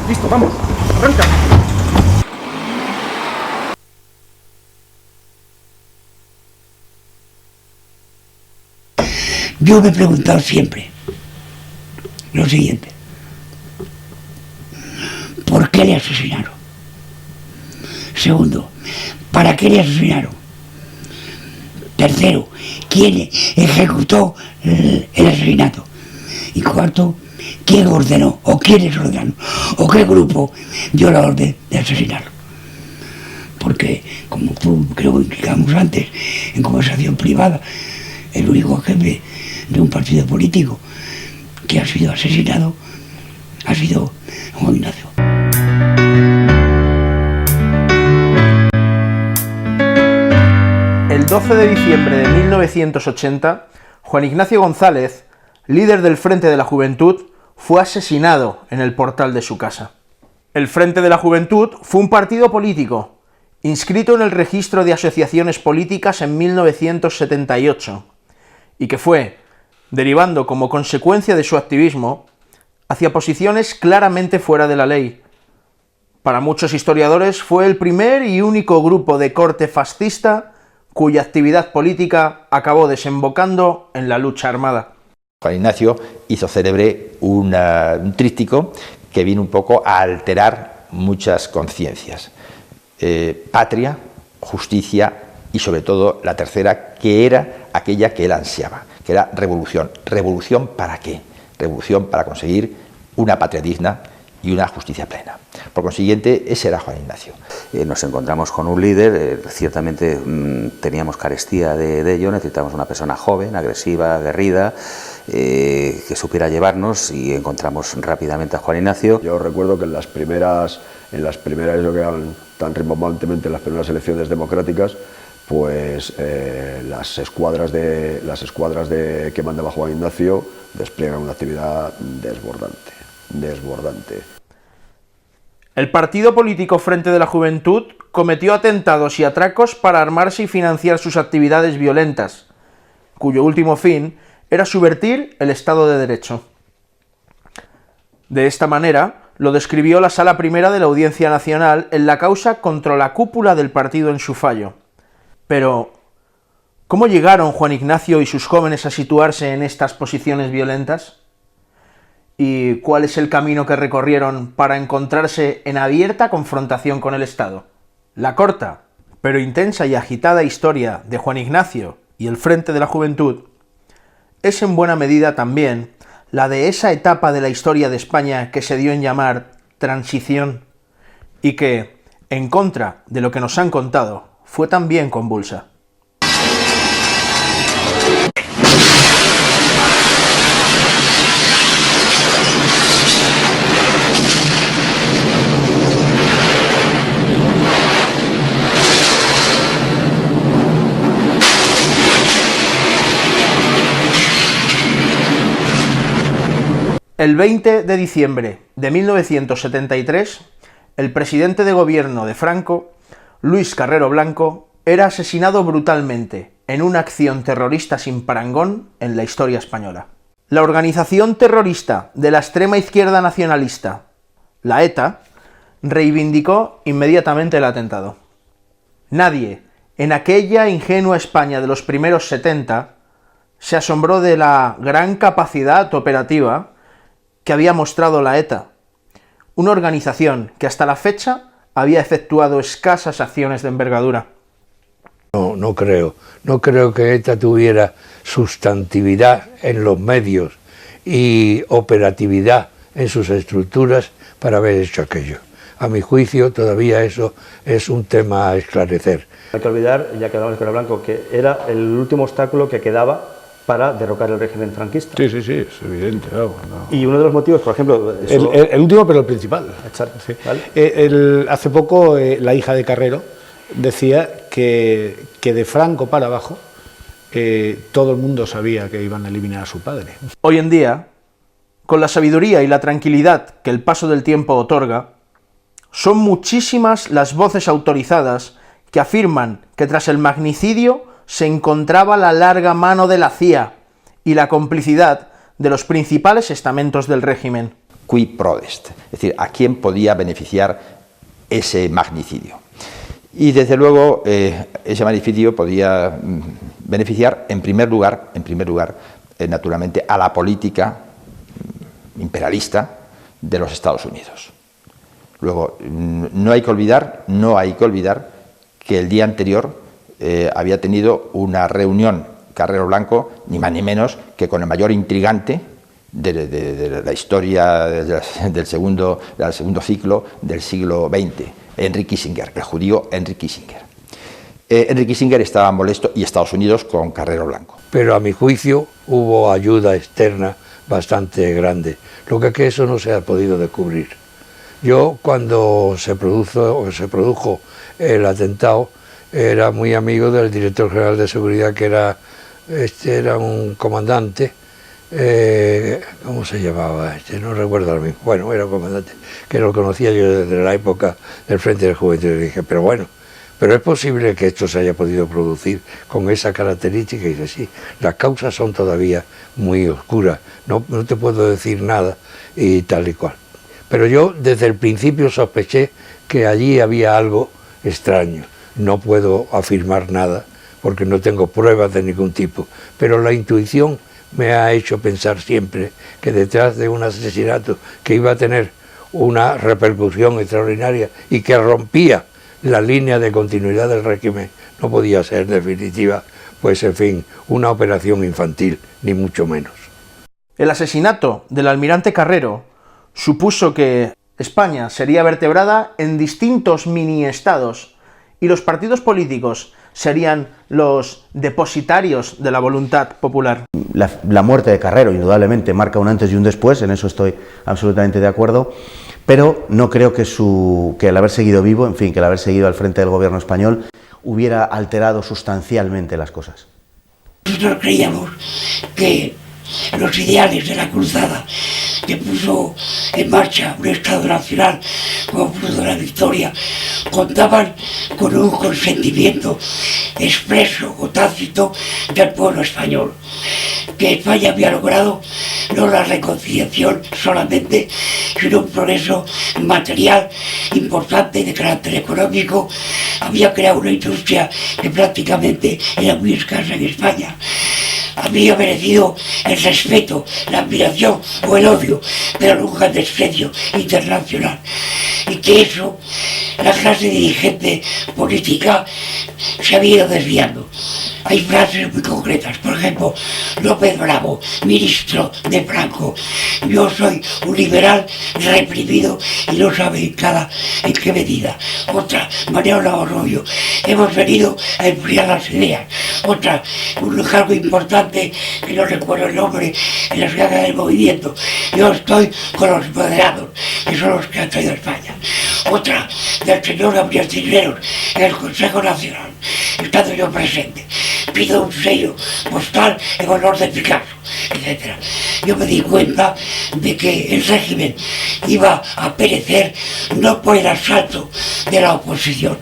Listo, vamos, arranca. Yo me he preguntado siempre lo siguiente: ¿por qué le asesinaron? Segundo, ¿para qué le asesinaron? Tercero, ¿quién ejecutó el asesinato? Y cuarto, ¿quién ordenó o quiénes ordenaron o qué grupo dio la orden de asesinarlo? Porque, como tú creo que indicamos antes en conversación privada, el único jefe de un partido político que ha sido asesinado ha sido Juan Ignacio. El 12 de diciembre de 1980, Juan Ignacio González, líder del Frente de la Juventud, fue asesinado en el portal de su casa. El Frente de la Juventud fue un partido político, inscrito en el registro de asociaciones políticas en 1978, y que fue derivando como consecuencia de su activismo hacia posiciones claramente fuera de la ley. Para muchos historiadores fue el primer y único grupo de corte fascista cuya actividad política acabó desembocando en la lucha armada. Juan Ignacio hizo célebre un tríptico que vino un poco a alterar muchas conciencias. Patria, justicia y sobre todo la tercera, que era aquella que él ansiaba, que era revolución. ¿Revolución para qué? Revolución para conseguir una patria digna y una justicia plena. Por consiguiente, ese era Juan Ignacio. Nos encontramos con un líder, ciertamente teníamos carestía de ello, necesitábamos una persona joven, agresiva, aguerrida, que supiera llevarnos, y encontramos rápidamente a Juan Ignacio. Yo recuerdo que en las primeras, lo que eran tan rimbombantemente las primeras elecciones democráticas, pues las escuadras que mandaba Juan Ignacio despliegan una actividad desbordante. El partido político Frente de la Juventud cometió atentados y atracos para armarse y financiar sus actividades violentas, cuyo último fin era subvertir el Estado de Derecho. De esta manera lo describió la Sala Primera de la Audiencia Nacional en la causa contra la cúpula del partido en su fallo. Pero, ¿cómo llegaron Juan Ignacio y sus jóvenes a situarse en estas posiciones violentas? ¿Y cuál es el camino que recorrieron para encontrarse en abierta confrontación con el Estado? La corta, pero intensa y agitada historia de Juan Ignacio y el Frente de la Juventud es en buena medida también la de esa etapa de la historia de España que se dio en llamar transición y que, en contra de lo que nos han contado, fue también convulsa. El 20 de diciembre de 1973, el presidente de gobierno de Franco, Luis Carrero Blanco, era asesinado brutalmente en una acción terrorista sin parangón en la historia española. La organización terrorista de la extrema izquierda nacionalista, la ETA, reivindicó inmediatamente el atentado. Nadie, en aquella ingenua España de los primeros 70, se asombró de la gran capacidad operativa que había mostrado la ETA, una organización que hasta la fecha había efectuado escasas acciones de envergadura. No creo que ETA tuviera sustantividad en los medios y operatividad en sus estructuras para haber hecho aquello. A mi juicio, todavía eso es un tema a esclarecer. No hay que olvidar, ya que hablamos de Carrero Blanco, que era el último obstáculo que quedaba para derrocar el régimen franquista. Sí, sí, sí, es evidente. Vamos, no. Y uno de los motivos, por ejemplo... eso... El último, pero el principal. Exacto, Sí. ¿vale? Hace poco la hija de Carrero decía que de Franco para abajo todo el mundo sabía que iban a eliminar a su padre. Hoy en día, con la sabiduría y la tranquilidad que el paso del tiempo otorga, son muchísimas las voces autorizadas que afirman que tras el magnicidio se encontraba la larga mano de la CIA y la complicidad de los principales estamentos del régimen. Qui prodest, es decir, ¿a quién podía beneficiar ese magnicidio? Y desde luego ese magnicidio podía beneficiar en primer lugar, naturalmente, a la política imperialista de los Estados Unidos. Luego, no hay que olvidar que el día anterior había tenido una reunión Carrero Blanco, ni más ni menos que con el mayor intrigante de la historia del segundo ciclo del siglo XX, Henry Kissinger, el judío Henry Kissinger. Henry Kissinger estaba molesto, y Estados Unidos, con Carrero Blanco. Pero a mi juicio hubo ayuda externa bastante grande, lo que eso no se ha podido descubrir. Yo, cuando se produjo el atentado, era muy amigo del director general de seguridad, que era un comandante, ¿cómo se llamaba? No recuerdo ahora mismo. Bueno, era un comandante que lo conocía yo desde la época del Frente de Juventud, y le dije, pero es posible que esto se haya podido producir con esa característica. Y dice, sí, las causas son todavía muy oscuras, no te puedo decir nada y tal y cual. Pero yo desde el principio sospeché que allí había algo extraño. No puedo afirmar nada porque no tengo pruebas de ningún tipo, pero la intuición me ha hecho pensar siempre que detrás de un asesinato que iba a tener una repercusión extraordinaria y que rompía la línea de continuidad del régimen, no podía ser en definitiva, pues en fin, una operación infantil, ni mucho menos. El asesinato del almirante Carrero supuso que España sería vertebrada en distintos mini-estados y los partidos políticos serían los depositarios de la voluntad popular. La muerte de Carrero indudablemente marca un antes y un después, en eso estoy absolutamente de acuerdo, pero no creo que el haber seguido vivo, en fin, que el haber seguido al frente del gobierno español hubiera alterado sustancialmente las cosas. Nosotros creíamos que los ideales de la cruzada que puso en marcha un Estado nacional como fruto de la victoria contaban con un consentimiento expreso o tácito del pueblo español, que España había logrado no la reconciliación solamente, sino un progreso material importante de carácter económico. Había creado una industria que prácticamente era muy escasa en España. Había merecido el respeto, la admiración o el odio, pero nunca el desprecio internacional. Y que eso, la clase dirigente política se había ido desviando. Hay frases muy concretas, por ejemplo, López Bravo, ministro de Franco: yo soy un liberal reprimido y no sabe en qué medida. Otra, Mariano Arroyo: hemos venido a enfriar las ideas. Otra, un cargo importante, que no recuerdo el nombre, en la ciudad del movimiento: yo estoy con los moderados, que son los que han traído a España. Otra, del señor Gabriel Cisneros, en el Consejo Nacional, estando yo presente: pido un sello postal en honor de Picasso, etc. Yo me di cuenta de que el régimen iba a perecer no por el asalto de la oposición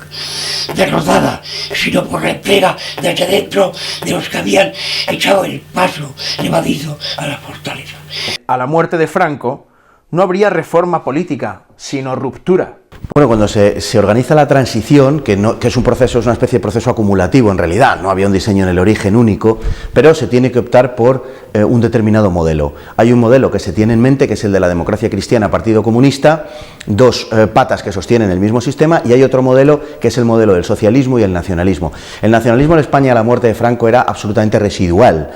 derrotada, sino por la entrega desde dentro de los que habían echado el paso levadizo a la fortaleza. A la muerte de Franco no habría reforma política, sino ruptura. Bueno, cuando se organiza la transición, que es un proceso, es una especie de proceso acumulativo en realidad, no había un diseño en el origen único, pero se tiene que optar por un determinado modelo. Hay un modelo que se tiene en mente, que es el de la democracia cristiana, Partido Comunista, dos patas que sostienen el mismo sistema, y hay otro modelo que es el modelo del socialismo y el nacionalismo. El nacionalismo en España a la muerte de Franco era absolutamente residual.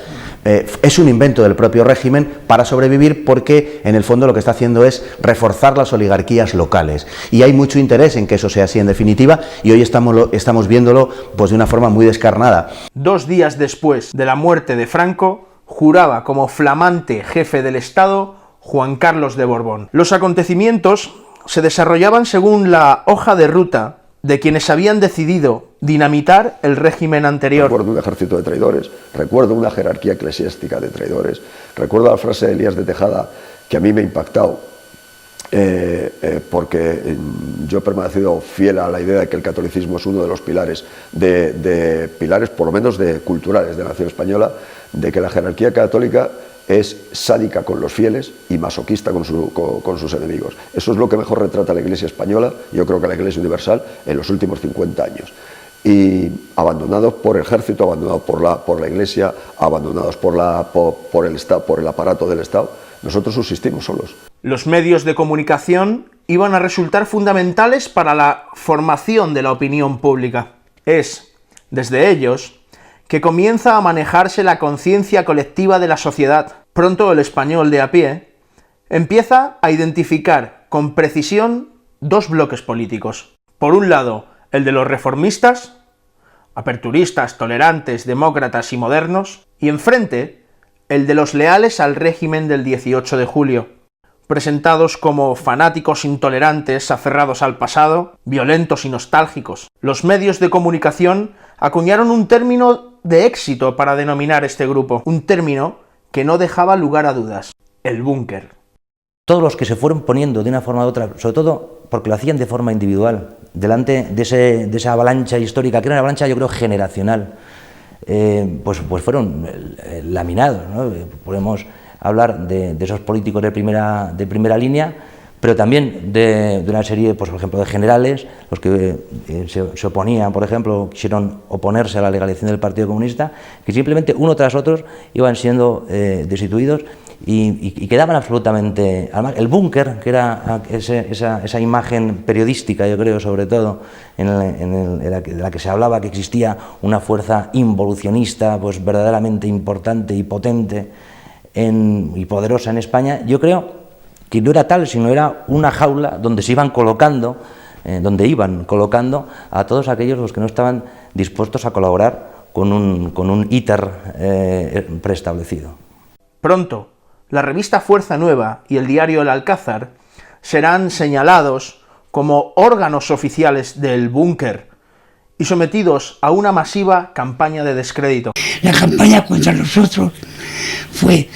Es un invento del propio régimen para sobrevivir, porque en el fondo lo que está haciendo es reforzar las oligarquías locales, y hay mucho interés en que eso sea así en definitiva, y hoy estamos viéndolo pues de una forma muy descarnada. 2 días después de la muerte de Franco juraba como flamante jefe del Estado Juan Carlos de Borbón. Los acontecimientos se desarrollaban según la hoja de ruta de quienes habían decidido dinamitar el régimen anterior. Recuerdo un ejército de traidores, recuerdo una jerarquía eclesiástica de traidores, recuerdo la frase de Elías de Tejada que a mí me ha impactado, porque yo he permanecido fiel a la idea de que el catolicismo es uno de los pilares, pilares por lo menos culturales de la nación española, de que la jerarquía católica es sádica con los fieles y masoquista con sus enemigos. Eso es lo que mejor retrata la Iglesia española, yo creo que la Iglesia universal, en los últimos 50 años. Y abandonados por el ejército, abandonados por la Iglesia, abandonados por el Estado, por el aparato del Estado, nosotros subsistimos solos. Los medios de comunicación iban a resultar fundamentales para la formación de la opinión pública. Es, desde ellos, que comienza a manejarse la conciencia colectiva de la sociedad. Pronto el español de a pie empieza a identificar con precisión dos bloques políticos. Por un lado, el de los reformistas, aperturistas, tolerantes, demócratas y modernos, y enfrente, el de los leales al régimen del 18 de julio, presentados como fanáticos intolerantes aferrados al pasado, violentos y nostálgicos. Los medios de comunicación acuñaron un término de éxito para denominar este grupo, un término que no dejaba lugar a dudas: el búnker. Todos los que se fueron poniendo de una forma u otra, sobre todo porque lo hacían de forma individual, delante de esa avalancha histórica, que era una avalancha, yo creo, generacional, pues fueron laminados, ¿no? Podemos hablar de esos políticos de primera línea, pero también de una serie, pues, por ejemplo, de generales, los que se oponían, por ejemplo, quisieron oponerse a la legalización del Partido Comunista, que simplemente uno tras otro iban siendo destituidos y quedaban absolutamente... Además, el búnker, que era esa imagen periodística, yo creo, sobre todo, en la que se hablaba que existía una fuerza involucionista, pues verdaderamente importante y potente y poderosa en España, yo creo que no era tal, sino era una jaula donde se iban colocando, a todos aquellos los que no estaban dispuestos a colaborar con un íter preestablecido. Pronto, la revista Fuerza Nueva y el diario El Alcázar serán señalados como órganos oficiales del búnker y sometidos a una masiva campaña de descrédito. La campaña contra nosotros fue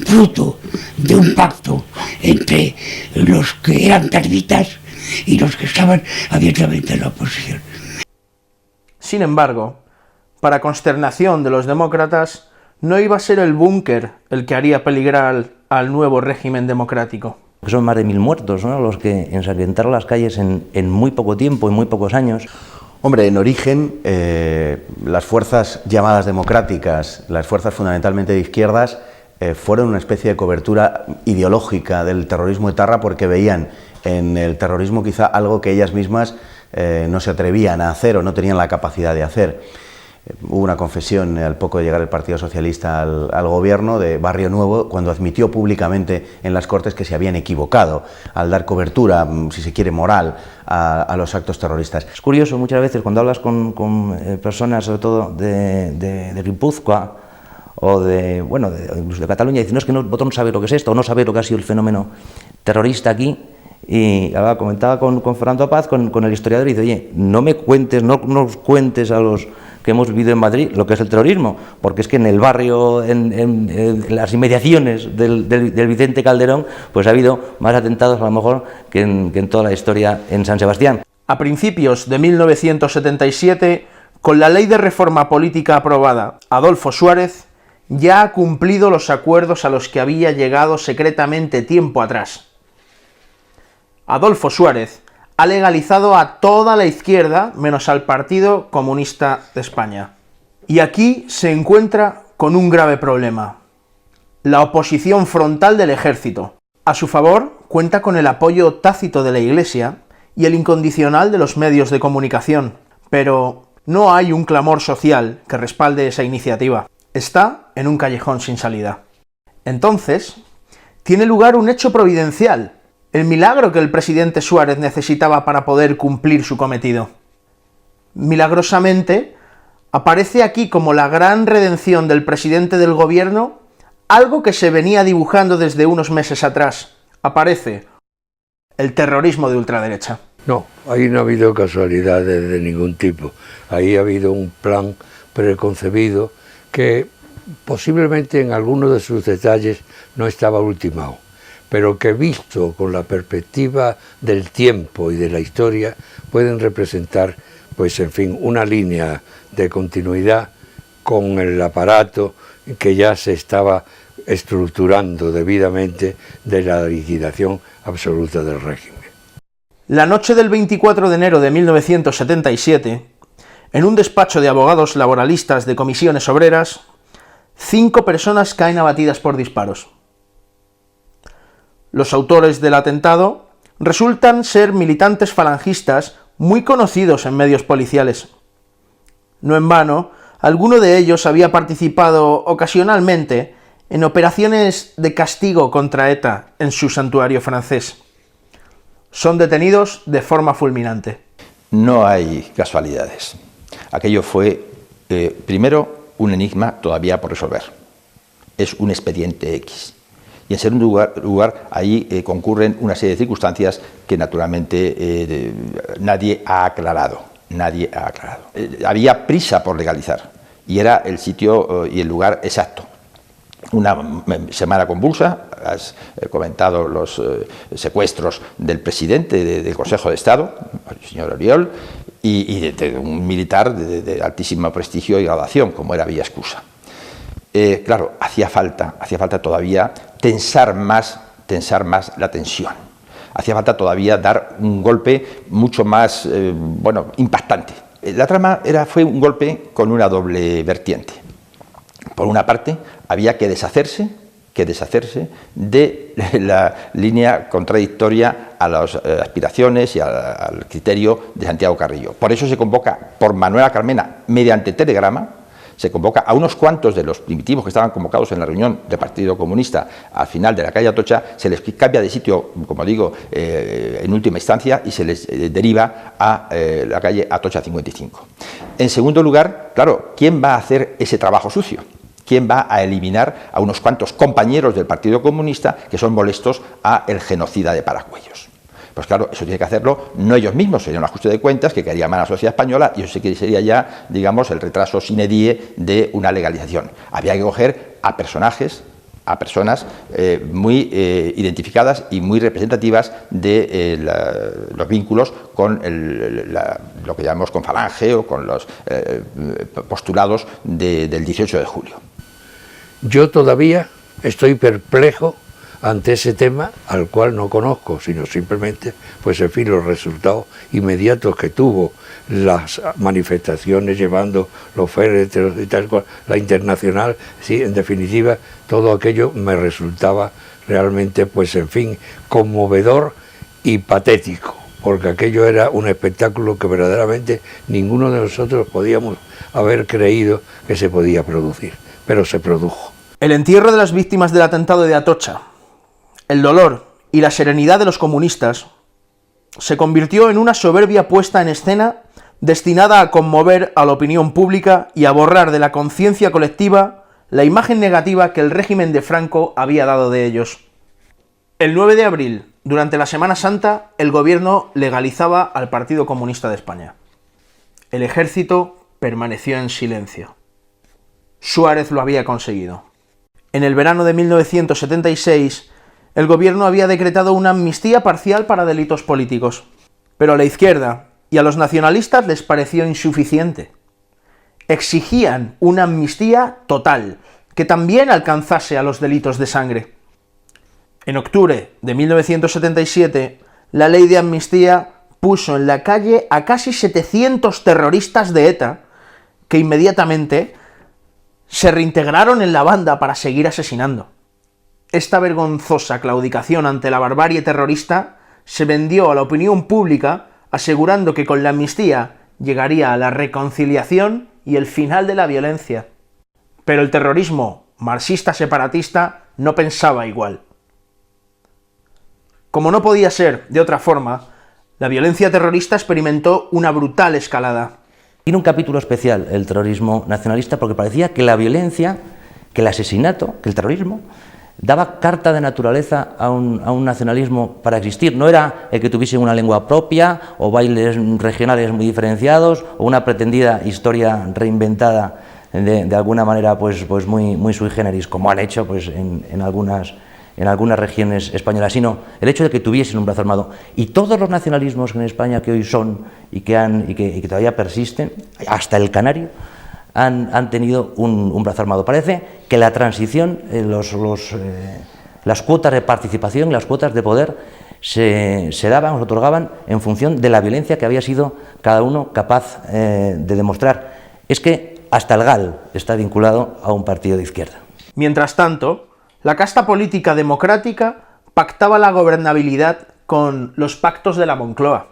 fruto de un pacto entre los que eran tarditas y los que estaban abiertamente en la oposición. Sin embargo, para consternación de los demócratas, no iba a ser el búnker el que haría peligrar al nuevo régimen democrático. Son más de 1000 muertos, ¿no?, los que ensangrentaron las calles en muy poco tiempo, en muy pocos años. Hombre, en origen, las fuerzas llamadas democráticas, las fuerzas fundamentalmente de izquierdas, fueron una especie de cobertura ideológica del terrorismo etarra, porque veían en el terrorismo quizá algo que ellas mismas no se atrevían a hacer o no tenían la capacidad de hacer. Hubo una confesión al poco de llegar el Partido Socialista al gobierno de Barrio Nuevo, cuando admitió públicamente en las Cortes que se habían equivocado al dar cobertura, si se quiere, moral a los actos terroristas. Es curioso muchas veces cuando hablas con personas, sobre todo de Guipúzcoa o incluso de Cataluña, dicen: no, es que vosotros no sabéis lo que es esto, o no sabéis lo que ha sido el fenómeno terrorista aquí. Y ahora comentaba con Fernando Paz, con el historiador, y dice: oye, no nos cuentes a los que hemos vivido en Madrid lo que es el terrorismo, porque es que en el barrio, en las inmediaciones del Vicente Calderón, pues ha habido más atentados a lo mejor que en toda la historia en San Sebastián. A principios de 1977, con la ley de reforma política aprobada, Adolfo Suárez ya ha cumplido los acuerdos a los que había llegado secretamente tiempo atrás. Adolfo Suárez ha legalizado a toda la izquierda menos al Partido Comunista de España. Y aquí se encuentra con un grave problema: la oposición frontal del ejército. A su favor cuenta con el apoyo tácito de la Iglesia y el incondicional de los medios de comunicación, pero no hay un clamor social que respalde esa iniciativa. Está en un callejón sin salida. Entonces, tiene lugar un hecho providencial, el milagro que el presidente Suárez necesitaba para poder cumplir su cometido. Milagrosamente, aparece aquí como la gran redención del presidente del gobierno algo que se venía dibujando desde unos meses atrás. Aparece el terrorismo de ultraderecha. No, ahí no ha habido casualidades de ningún tipo. Ahí ha habido un plan preconcebido que posiblemente en algunos de sus detalles no estaba ultimado, pero que visto con la perspectiva del tiempo y de la historia pueden representar, pues en fin, una línea de continuidad con el aparato que ya se estaba estructurando debidamente de la liquidación absoluta del régimen. La noche del 24 de enero de 1977, en un despacho de abogados laboralistas de comisiones obreras, 5 personas caen abatidas por disparos. Los autores del atentado resultan ser militantes falangistas muy conocidos en medios policiales. No en vano, alguno de ellos había participado ocasionalmente en operaciones de castigo contra ETA en su santuario francés. Son detenidos de forma fulminante. No hay casualidades. Aquello fue, primero, un enigma todavía por resolver. Es un expediente X. Y en segundo lugar ahí concurren una serie de circunstancias que naturalmente nadie ha aclarado. Había prisa por legalizar y era el sitio y el lugar exacto. Una semana convulsa, has comentado los secuestros del presidente del Consejo de Estado, el señor Oriol, y de un militar de altísimo prestigio y graduación, como era Villaescusa. Claro, hacía falta todavía tensar más la tensión. Hacía falta todavía dar un golpe mucho más impactante. La trama fue un golpe con una doble vertiente. Por una parte, había que deshacerse de la línea contradictoria a las aspiraciones y al criterio de Santiago Carrillo. Por eso se convoca por Manuela Carmena, mediante telegrama, se convoca a unos cuantos de los primitivos que estaban convocados en la reunión del Partido Comunista al final de la calle Atocha, se les cambia de sitio, como digo, en última instancia, y se les deriva a la calle Atocha 55. En segundo lugar, claro, ¿quién va a hacer ese trabajo sucio? ¿Quién va a eliminar a unos cuantos compañeros del Partido Comunista que son molestos a el genocida de Paracuellos? Pues claro, eso tiene que hacerlo no ellos mismos, sería un ajuste de cuentas que quedaría mal a la sociedad española y eso sí que sería ya, digamos, el retraso sine die de una legalización. Había que coger a personajes, a personas muy identificadas y muy representativas de los vínculos con lo que llamamos con Falange o con los postulados del 18 de julio. Yo todavía estoy perplejo ante ese tema al cual no conozco, sino simplemente, pues en fin, los resultados inmediatos que tuvo las manifestaciones llevando los féretros y tal cual, la internacional, sí, en definitiva, todo aquello me resultaba realmente, pues en fin, conmovedor y patético, porque aquello era un espectáculo que verdaderamente ninguno de nosotros podíamos haber creído que se podía producir, pero se produjo. El entierro de las víctimas del atentado de Atocha, el dolor y la serenidad de los comunistas se convirtió en una soberbia puesta en escena destinada a conmover a la opinión pública y a borrar de la conciencia colectiva la imagen negativa que el régimen de Franco había dado de ellos. El 9 de abril, durante la Semana Santa, el gobierno legalizaba al Partido Comunista de España. El ejército permaneció en silencio. Suárez lo había conseguido. En el verano de 1976, el gobierno había decretado una amnistía parcial para delitos políticos, pero a la izquierda y a los nacionalistas les pareció insuficiente. Exigían una amnistía total, que también alcanzase a los delitos de sangre. En octubre de 1977, la ley de amnistía puso en la calle a casi 700 terroristas de ETA, que inmediatamente se reintegraron en la banda para seguir asesinando. Esta vergonzosa claudicación ante la barbarie terrorista se vendió a la opinión pública asegurando que con la amnistía llegaría a la reconciliación y el final de la violencia. Pero el terrorismo marxista-separatista no pensaba igual. Como no podía ser de otra forma, la violencia terrorista experimentó una brutal escalada. Tiene un capítulo especial el terrorismo nacionalista porque parecía que la violencia, que el asesinato, que el terrorismo daba carta de naturaleza a un nacionalismo para existir. No era el que tuviese una lengua propia o bailes regionales muy diferenciados o una pretendida historia reinventada de alguna manera pues muy sui generis, como han hecho pues en algunas regiones españolas, sino el hecho de que tuviesen un brazo armado. Y todos los nacionalismos en España que hoy son y que todavía persisten, hasta el canario, han tenido un brazo armado. Parece que la transición, las cuotas de participación, las cuotas de poder se daban, se otorgaban en función de la violencia que había sido cada uno capaz de demostrar. Es que hasta el GAL está vinculado a un partido de izquierda. Mientras tanto, la casta política democrática pactaba la gobernabilidad con los pactos de la Moncloa.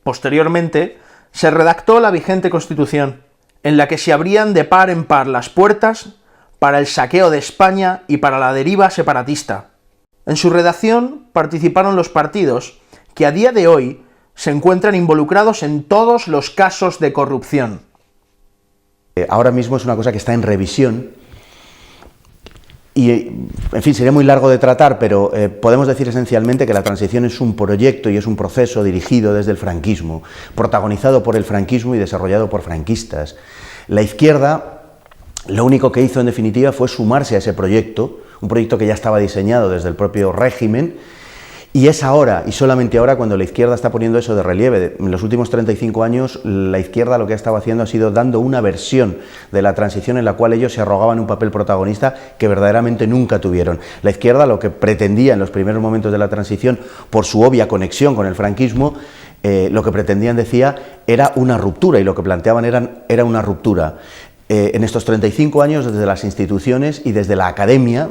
Posteriormente, se redactó la vigente Constitución, en la que se abrían de par en par las puertas para el saqueo de España y para la deriva separatista. En su redacción participaron los partidos que a día de hoy se encuentran involucrados en todos los casos de corrupción. Ahora mismo es una cosa que está en revisión y, en fin, sería muy largo de tratar, pero podemos decir esencialmente que la transición es un proyecto y es un proceso dirigido desde el franquismo, protagonizado por el franquismo y desarrollado por franquistas. La izquierda lo único que hizo en definitiva fue sumarse a ese proyecto, un proyecto que ya estaba diseñado desde el propio régimen, y es ahora, y solamente ahora, cuando la izquierda está poniendo eso de relieve. En los últimos 35 años, la izquierda lo que ha estado haciendo ha sido dando una versión de la transición en la cual ellos se arrogaban un papel protagonista que verdaderamente nunca tuvieron. La izquierda lo que pretendía en los primeros momentos de la transición, por su obvia conexión con el franquismo, lo que pretendían, decía, era una ruptura, y lo que planteaban era una ruptura. En estos 35 años, desde las instituciones y desde la academia,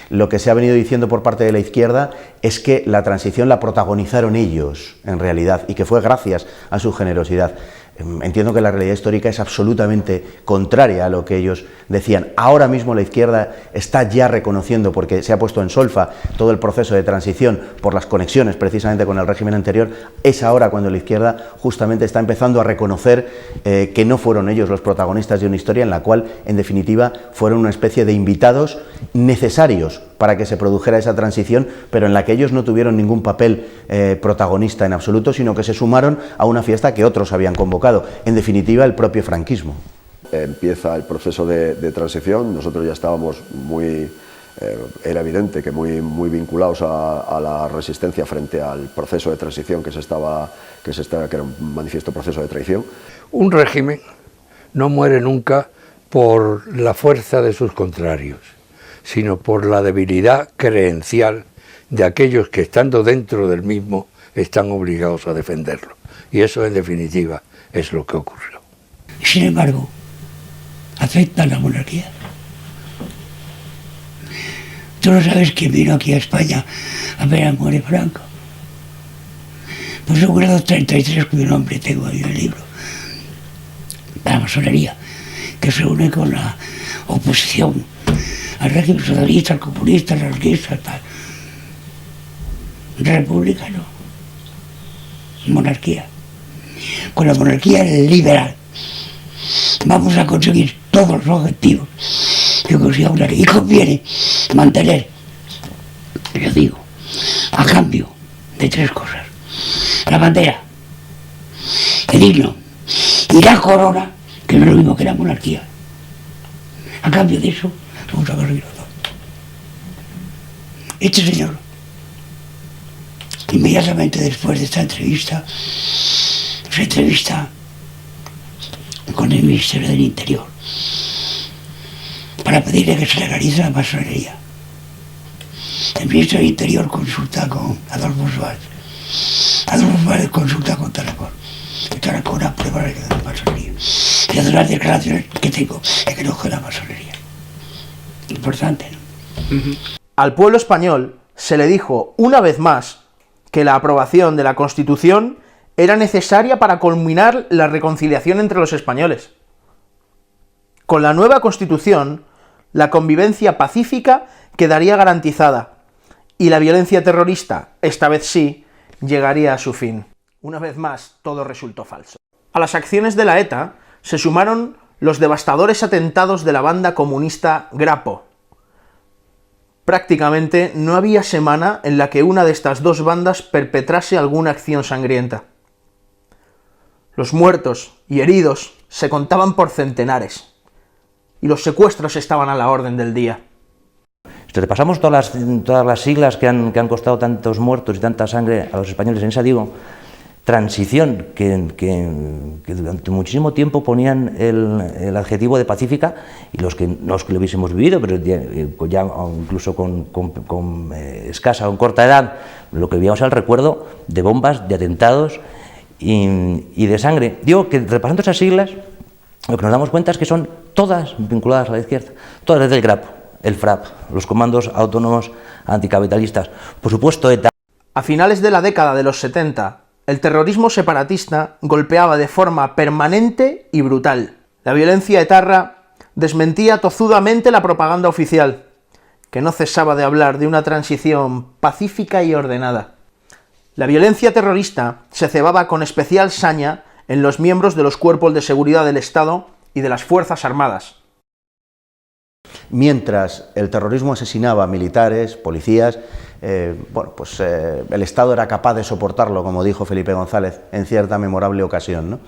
lo que se ha venido diciendo por parte de la izquierda es que la transición la protagonizaron ellos, en realidad, y que fue gracias a su generosidad. Entiendo que la realidad histórica es absolutamente contraria a lo que ellos decían. Ahora mismo la izquierda está ya reconociendo, porque se ha puesto en solfa todo el proceso de transición por las conexiones precisamente con el régimen anterior, es ahora cuando la izquierda justamente está empezando a reconocer que no fueron ellos los protagonistas de una historia en la cual, en definitiva, fueron una especie de invitados necesarios para que se produjera esa transición, pero en la que ellos no tuvieron ningún papel protagonista en absoluto, sino que se sumaron a una fiesta que otros habían convocado, en definitiva el propio franquismo. Empieza el proceso de transición, nosotros ya estábamos era evidente que muy vinculados a la resistencia frente al proceso de transición que era un manifiesto proceso de traición. Un régimen no muere nunca por la fuerza de sus contrarios, sino por la debilidad creencial de aquellos que, estando dentro del mismo, están obligados a defenderlo. Y eso, en definitiva, es lo que ocurrió. Sin embargo, aceptan la monarquía. Tú no sabes quién vino aquí a España apenas muere Franco. Pues un grado 33, cuyo nombre tengo ahí en el libro, la masonería, que se une con la oposición al régimen socialista, al comunista, al anarquista, tal. Republicano, monarquía. Con la monarquía liberal vamos a conseguir todos los objetivos que consiga una ley. Y conviene mantener, yo digo, a cambio de tres cosas: la bandera, el himno y la corona, que no es lo mismo que la monarquía. A cambio de eso, vamos a conseguirlo todo. Este señor, inmediatamente después de esta entrevista, se entrevista con el Ministerio del Interior para pedirle que se legalice la masonería. El Ministro del Interior consulta con Adolfo Suárez. Adolfo Suárez consulta con Tarracón. Y Tarracón aprueba la masonería. Y hace las declaraciones que tengo es que no es la masonería. Importante, ¿no? Al pueblo español se le dijo una vez más que la aprobación de la Constitución era necesaria para culminar la reconciliación entre los españoles. Con la nueva Constitución, la convivencia pacífica quedaría garantizada y la violencia terrorista, esta vez sí, llegaría a su fin. Una vez más, todo resultó falso. A las acciones de la ETA se sumaron los devastadores atentados de la banda comunista Grapo. Prácticamente no había semana en la que una de estas dos bandas perpetrase alguna acción sangrienta. Los muertos y heridos se contaban por centenares, y los secuestros estaban a la orden del día. Repasamos todas las siglas que han costado tantos muertos y tanta sangre a los españoles en esa, digo, transición, que durante muchísimo tiempo ponían el adjetivo de pacífica, y los que no es que lo hubiésemos vivido, pero ya incluso con escasa o corta edad, lo que vivíamos era el recuerdo de bombas, de atentados y de sangre. Digo que repasando esas siglas, lo que nos damos cuenta es que son todas vinculadas a la izquierda, todas desde el Grapo, el FRAP, los comandos autónomos anticapitalistas, por supuesto ETA. A finales de la década de los 70, el terrorismo separatista golpeaba de forma permanente y brutal. La violencia etarra desmentía tozudamente la propaganda oficial, que no cesaba de hablar de una transición pacífica y ordenada. La violencia terrorista se cebaba con especial saña en los miembros de los cuerpos de seguridad del Estado y de las Fuerzas Armadas. Mientras el terrorismo asesinaba a militares, policías, el Estado era capaz de soportarlo, como dijo Felipe González en cierta memorable ocasión, ¿no?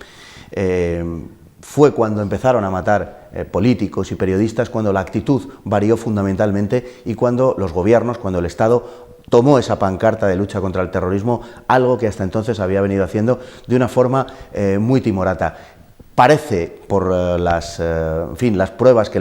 Fue cuando empezaron a matar políticos y periodistas, cuando la actitud varió fundamentalmente y cuando los gobiernos, cuando el Estado tomó esa pancarta de lucha contra el terrorismo, algo que hasta entonces había venido haciendo de una forma muy timorata. Parece, por las pruebas que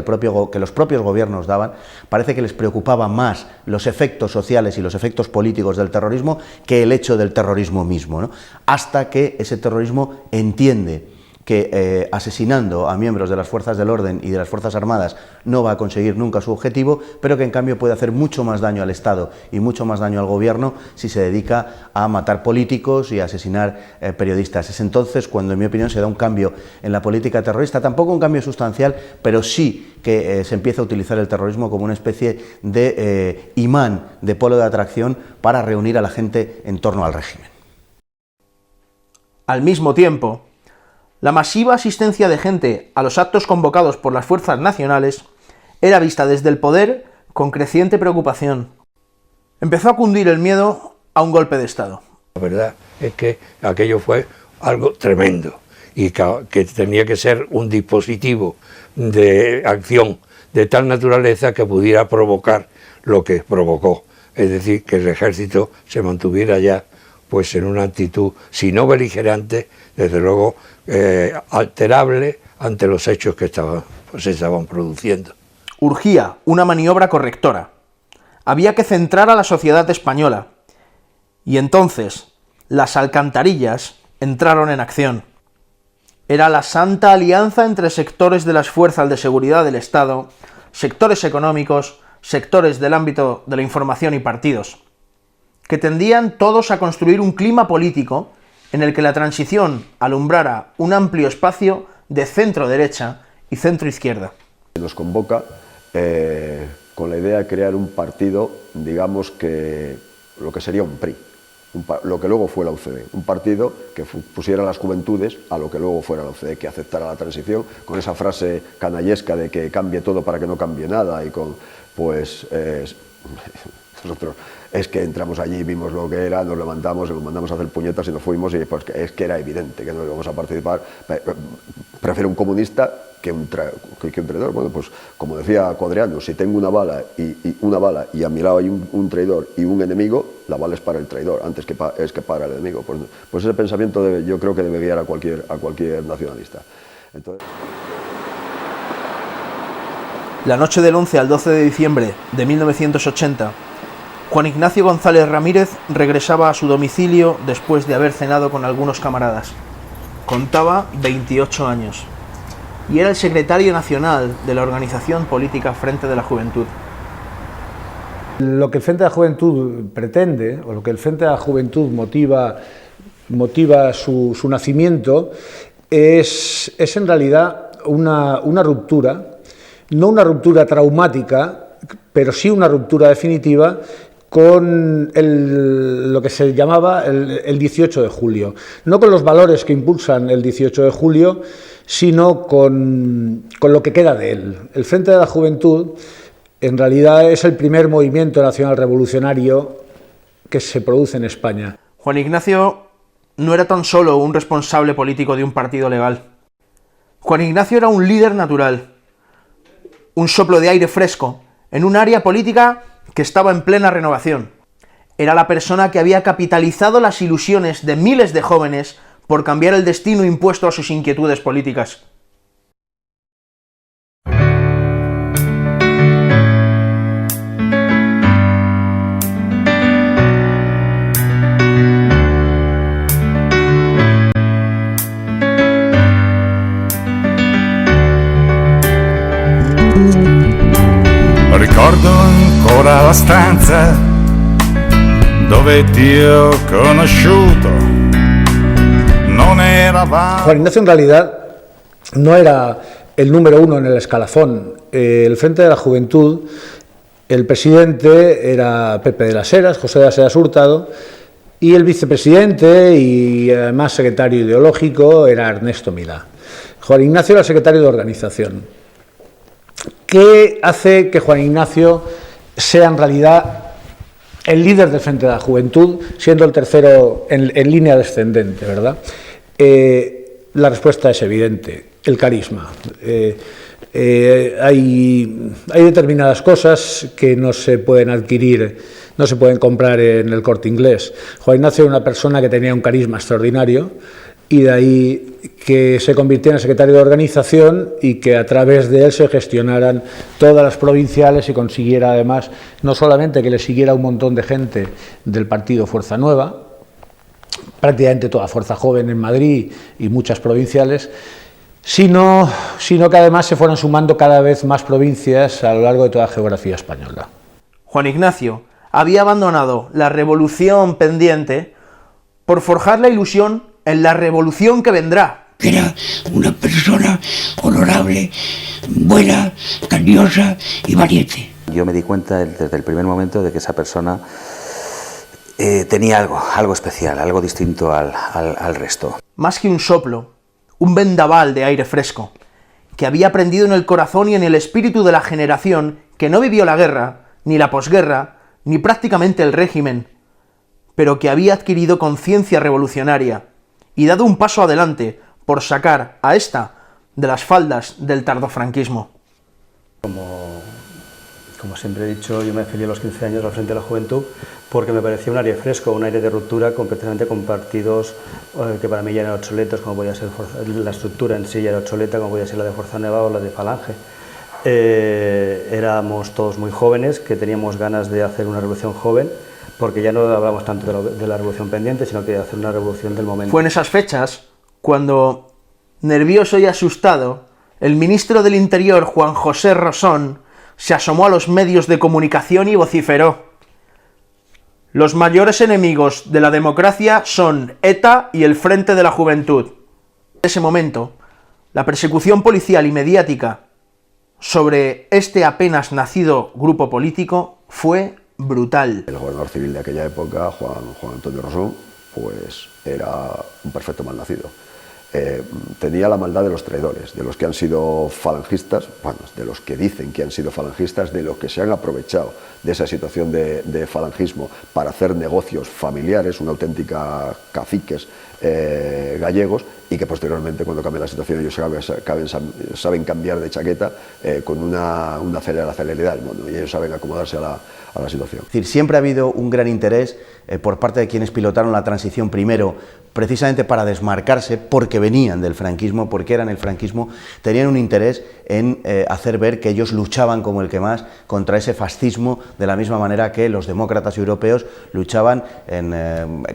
los propios gobiernos daban, parece que les preocupaba más los efectos sociales y los efectos políticos del terrorismo que el hecho del terrorismo mismo, ¿no? Hasta que ese terrorismo entiende que asesinando a miembros de las fuerzas del orden y de las Fuerzas Armadas no va a conseguir nunca su objetivo, pero que en cambio puede hacer mucho más daño al Estado y mucho más daño al gobierno si se dedica a matar políticos y a asesinar periodistas. Es entonces cuando, en mi opinión, se da un cambio en la política terrorista, tampoco un cambio sustancial, pero sí que se empieza a utilizar el terrorismo como una especie de imán, de polo de atracción para reunir a la gente en torno al régimen. Al mismo tiempo, la masiva asistencia de gente a los actos convocados por las fuerzas nacionales era vista desde el poder con creciente preocupación. Empezó a cundir el miedo a un golpe de Estado. La verdad es que aquello fue algo tremendo y que tenía que ser un dispositivo de acción de tal naturaleza que pudiera provocar lo que provocó, es decir, que el ejército se mantuviera ya pues en una actitud, si no beligerante, desde luego alterable ante los hechos que se estaban produciendo. Urgía una maniobra correctora. Había que centrar a la sociedad española. Y entonces las alcantarillas entraron en acción. Era la santa alianza entre sectores de las fuerzas de seguridad del Estado, sectores económicos, sectores del ámbito de la información y partidos, que tendían todos a construir un clima político en el que la transición alumbrara un amplio espacio de centro-derecha y centro-izquierda. Nos convoca con la idea de crear un partido, digamos que lo que sería un PRI, lo que luego fue la UCD, un partido que pusiera las juventudes a lo que luego fuera la UCD, que aceptara la transición, con esa frase canallesca de que cambie todo para que no cambie nada, y con, pues, nosotros es que entramos allí, vimos lo que era, nos levantamos, nos mandamos a hacer puñetas y nos fuimos, y pues es que era evidente que no íbamos a participar. Prefiero un comunista que un traidor. Bueno, pues como decía Codreanu, si tengo una bala y a mi lado hay un traidor y un enemigo, la bala es para el traidor antes que para el enemigo. Pues ese pensamiento yo creo que debe guiar a cualquier nacionalista. Entonces... La noche del 11 al 12 de diciembre de 1980, Juan Ignacio González Ramírez regresaba a su domicilio después de haber cenado con algunos camaradas. Contaba 28 años y era el secretario nacional de la organización política Frente de la Juventud. Lo que el Frente de la Juventud pretende, o lo que el Frente de la Juventud motiva su nacimiento, es en realidad una ruptura, no una ruptura traumática, pero sí una ruptura definitiva con lo que se llamaba el 18 de julio. No con los valores que impulsan el 18 de julio, sino con lo que queda de él. El Frente de la Juventud en realidad es el primer movimiento nacional revolucionario que se produce en España. Juan Ignacio no era tan solo un responsable político de un partido legal. Juan Ignacio era un líder natural, un soplo de aire fresco en un área política que estaba en plena renovación. Era la persona que había capitalizado las ilusiones de miles de jóvenes por cambiar el destino impuesto a sus inquietudes políticas. Ricordo ancora la stanza dove ti ho conosciuto. Non eravamo. Juan Ignacio en realidad no era el número uno en el escalafón. El Frente de la Juventud, el presidente era Pepe de las Heras, José de las Heras Hurtado, y el vicepresidente y además secretario ideológico era Ernesto Milá. Juan Ignacio era secretario de organización. ¿Qué hace que Juan Ignacio sea en realidad el líder del Frente de la Juventud, siendo el tercero en línea descendente, ¿verdad? La respuesta es evidente, el carisma. Hay determinadas cosas que no se pueden adquirir, no se pueden comprar en el Corte Inglés. Juan Ignacio era una persona que tenía un carisma extraordinario, y de ahí que se convirtiera en secretario de organización y que a través de él se gestionaran todas las provinciales y consiguiera además no solamente que le siguiera un montón de gente del partido Fuerza Nueva, prácticamente toda Fuerza Joven en Madrid y muchas provinciales, sino que además se fueran sumando cada vez más provincias a lo largo de toda la geografía española. Juan Ignacio había abandonado la revolución pendiente por forjar la ilusión en la revolución que vendrá. Era una persona honorable, buena, cariñosa y valiente. Yo me di cuenta desde el primer momento de que esa persona tenía algo especial, algo distinto al resto. Más que un soplo, un vendaval de aire fresco, que había prendido en el corazón y en el espíritu de la generación que no vivió la guerra, ni la posguerra, ni prácticamente el régimen, pero que había adquirido conciencia revolucionaria y dado un paso adelante por sacar a esta de las faldas del tardofranquismo. Como siempre he dicho, yo me afilié a los 15 años al Frente de la Juventud porque me parecía un aire fresco, un aire de ruptura completamente con partidos que para mí ya eran obsoletos, como podía ser la estructura en sí ya era obsoleta, como podía ser la de Fuerza Nueva o la de Falange. Éramos todos muy jóvenes, que teníamos ganas de hacer una revolución joven, porque ya no hablamos tanto de la revolución pendiente, sino que de hacer una revolución del momento. Fue en esas fechas cuando, nervioso y asustado, el ministro del Interior, Juan José Rosón, se asomó a los medios de comunicación y vociferó: los mayores enemigos de la democracia son ETA y el Frente de la Juventud. En ese momento, la persecución policial y mediática sobre este apenas nacido grupo político fue brutal. El gobernador civil de aquella época, Juan Antonio Rosón, pues era un perfecto malnacido. Tenía la maldad de los traidores, de los que han sido falangistas, bueno, de los que dicen que han sido falangistas, de los que se han aprovechado de esa situación de falangismo para hacer negocios familiares, una auténtica caciques gallegos, y que posteriormente, cuando cambia la situación, ellos saben cambiar de chaqueta con una celeridad del mundo, y ellos saben acomodarse a la situación. Es decir, siempre ha habido un gran interés por parte de quienes pilotaron la transición primero, precisamente para desmarcarse, porque venían del franquismo, porque eran el franquismo, tenían un interés en hacer ver que ellos luchaban como el que más contra ese fascismo, de la misma manera que los demócratas europeos luchaban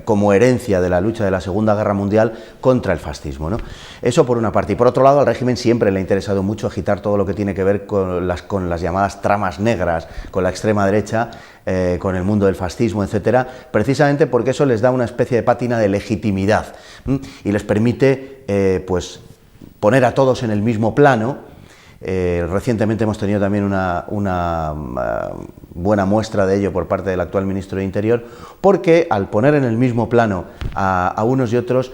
como herencia de la lucha de la Segunda Guerra Mundial contra el fascismo, ¿no? Eso por una parte. Y por otro lado, al régimen siempre le ha interesado mucho agitar todo lo que tiene que ver con las llamadas tramas negras, con la extrema derecha, con el mundo del fascismo, etcétera, precisamente porque eso les da una especie de pátina de legitimidad y les permite pues poner a todos en el mismo plano. Recientemente hemos tenido también una buena muestra de ello por parte del actual ministro de Interior, porque al poner en el mismo plano a unos y otros,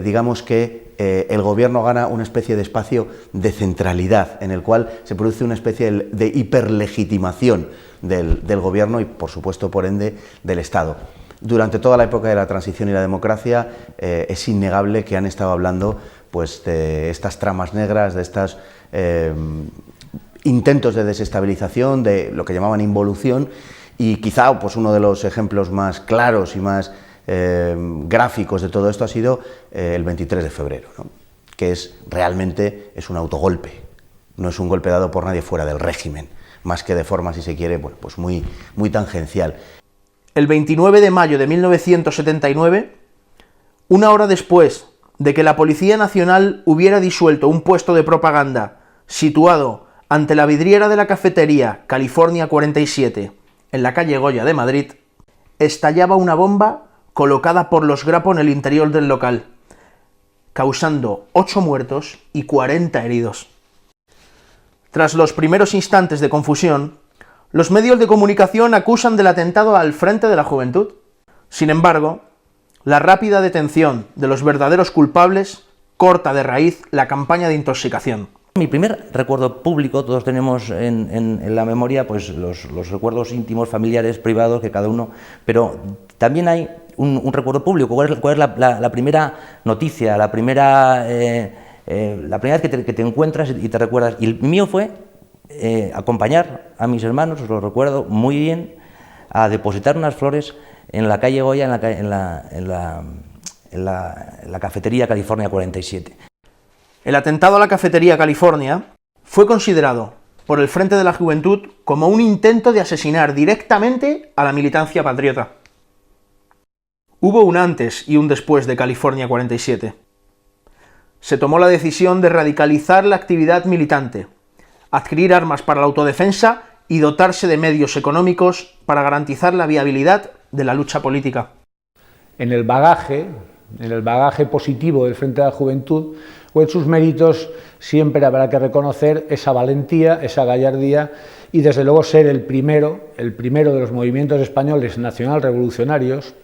digamos que el gobierno gana una especie de espacio de centralidad, en el cual se produce una especie de hiperlegitimación del gobierno y, por supuesto, por ende, del Estado. Durante toda la época de la transición y la democracia es innegable que han estado hablando pues, de estas tramas negras, de estos intentos de desestabilización, de lo que llamaban involución, y quizá pues, uno de los ejemplos más claros y más gráficos de todo esto ha sido el 23 de febrero, ¿no? Que realmente es un autogolpe, no es un golpe dado por nadie fuera del régimen, más que de forma, si se quiere, bueno, pues muy tangencial. El 29 de mayo de 1979, una hora después de que la Policía Nacional hubiera disuelto un puesto de propaganda situado ante la vidriera de la cafetería California 47 en la calle Goya de Madrid, estallaba una bomba colocada por los Grapo en el interior del local, causando 8 muertos y 40 heridos. Tras los primeros instantes de confusión, los medios de comunicación acusan del atentado al Frente de la Juventud. Sin embargo, la rápida detención de los verdaderos culpables corta de raíz la campaña de intoxicación. Mi primer recuerdo público, todos tenemos en la memoria pues los recuerdos íntimos, familiares, privados, que cada uno, pero también hay un recuerdo público. ¿Cuál es la primera noticia, la primera vez que te encuentras y te recuerdas? Y el mío fue acompañar a mis hermanos, os lo recuerdo muy bien, a depositar unas flores en la calle Goya, en la cafetería California 47. El atentado a la cafetería California fue considerado por el Frente de la Juventud como un intento de asesinar directamente a la militancia patriota. Hubo un antes y un después de California 47. Se tomó la decisión de radicalizar la actividad militante, adquirir armas para la autodefensa y dotarse de medios económicos para garantizar la viabilidad de la lucha política. En el bagaje positivo del Frente de la Juventud o en sus méritos siempre habrá que reconocer esa valentía, esa gallardía y desde luego ser el primero de los movimientos españoles nacional revolucionarios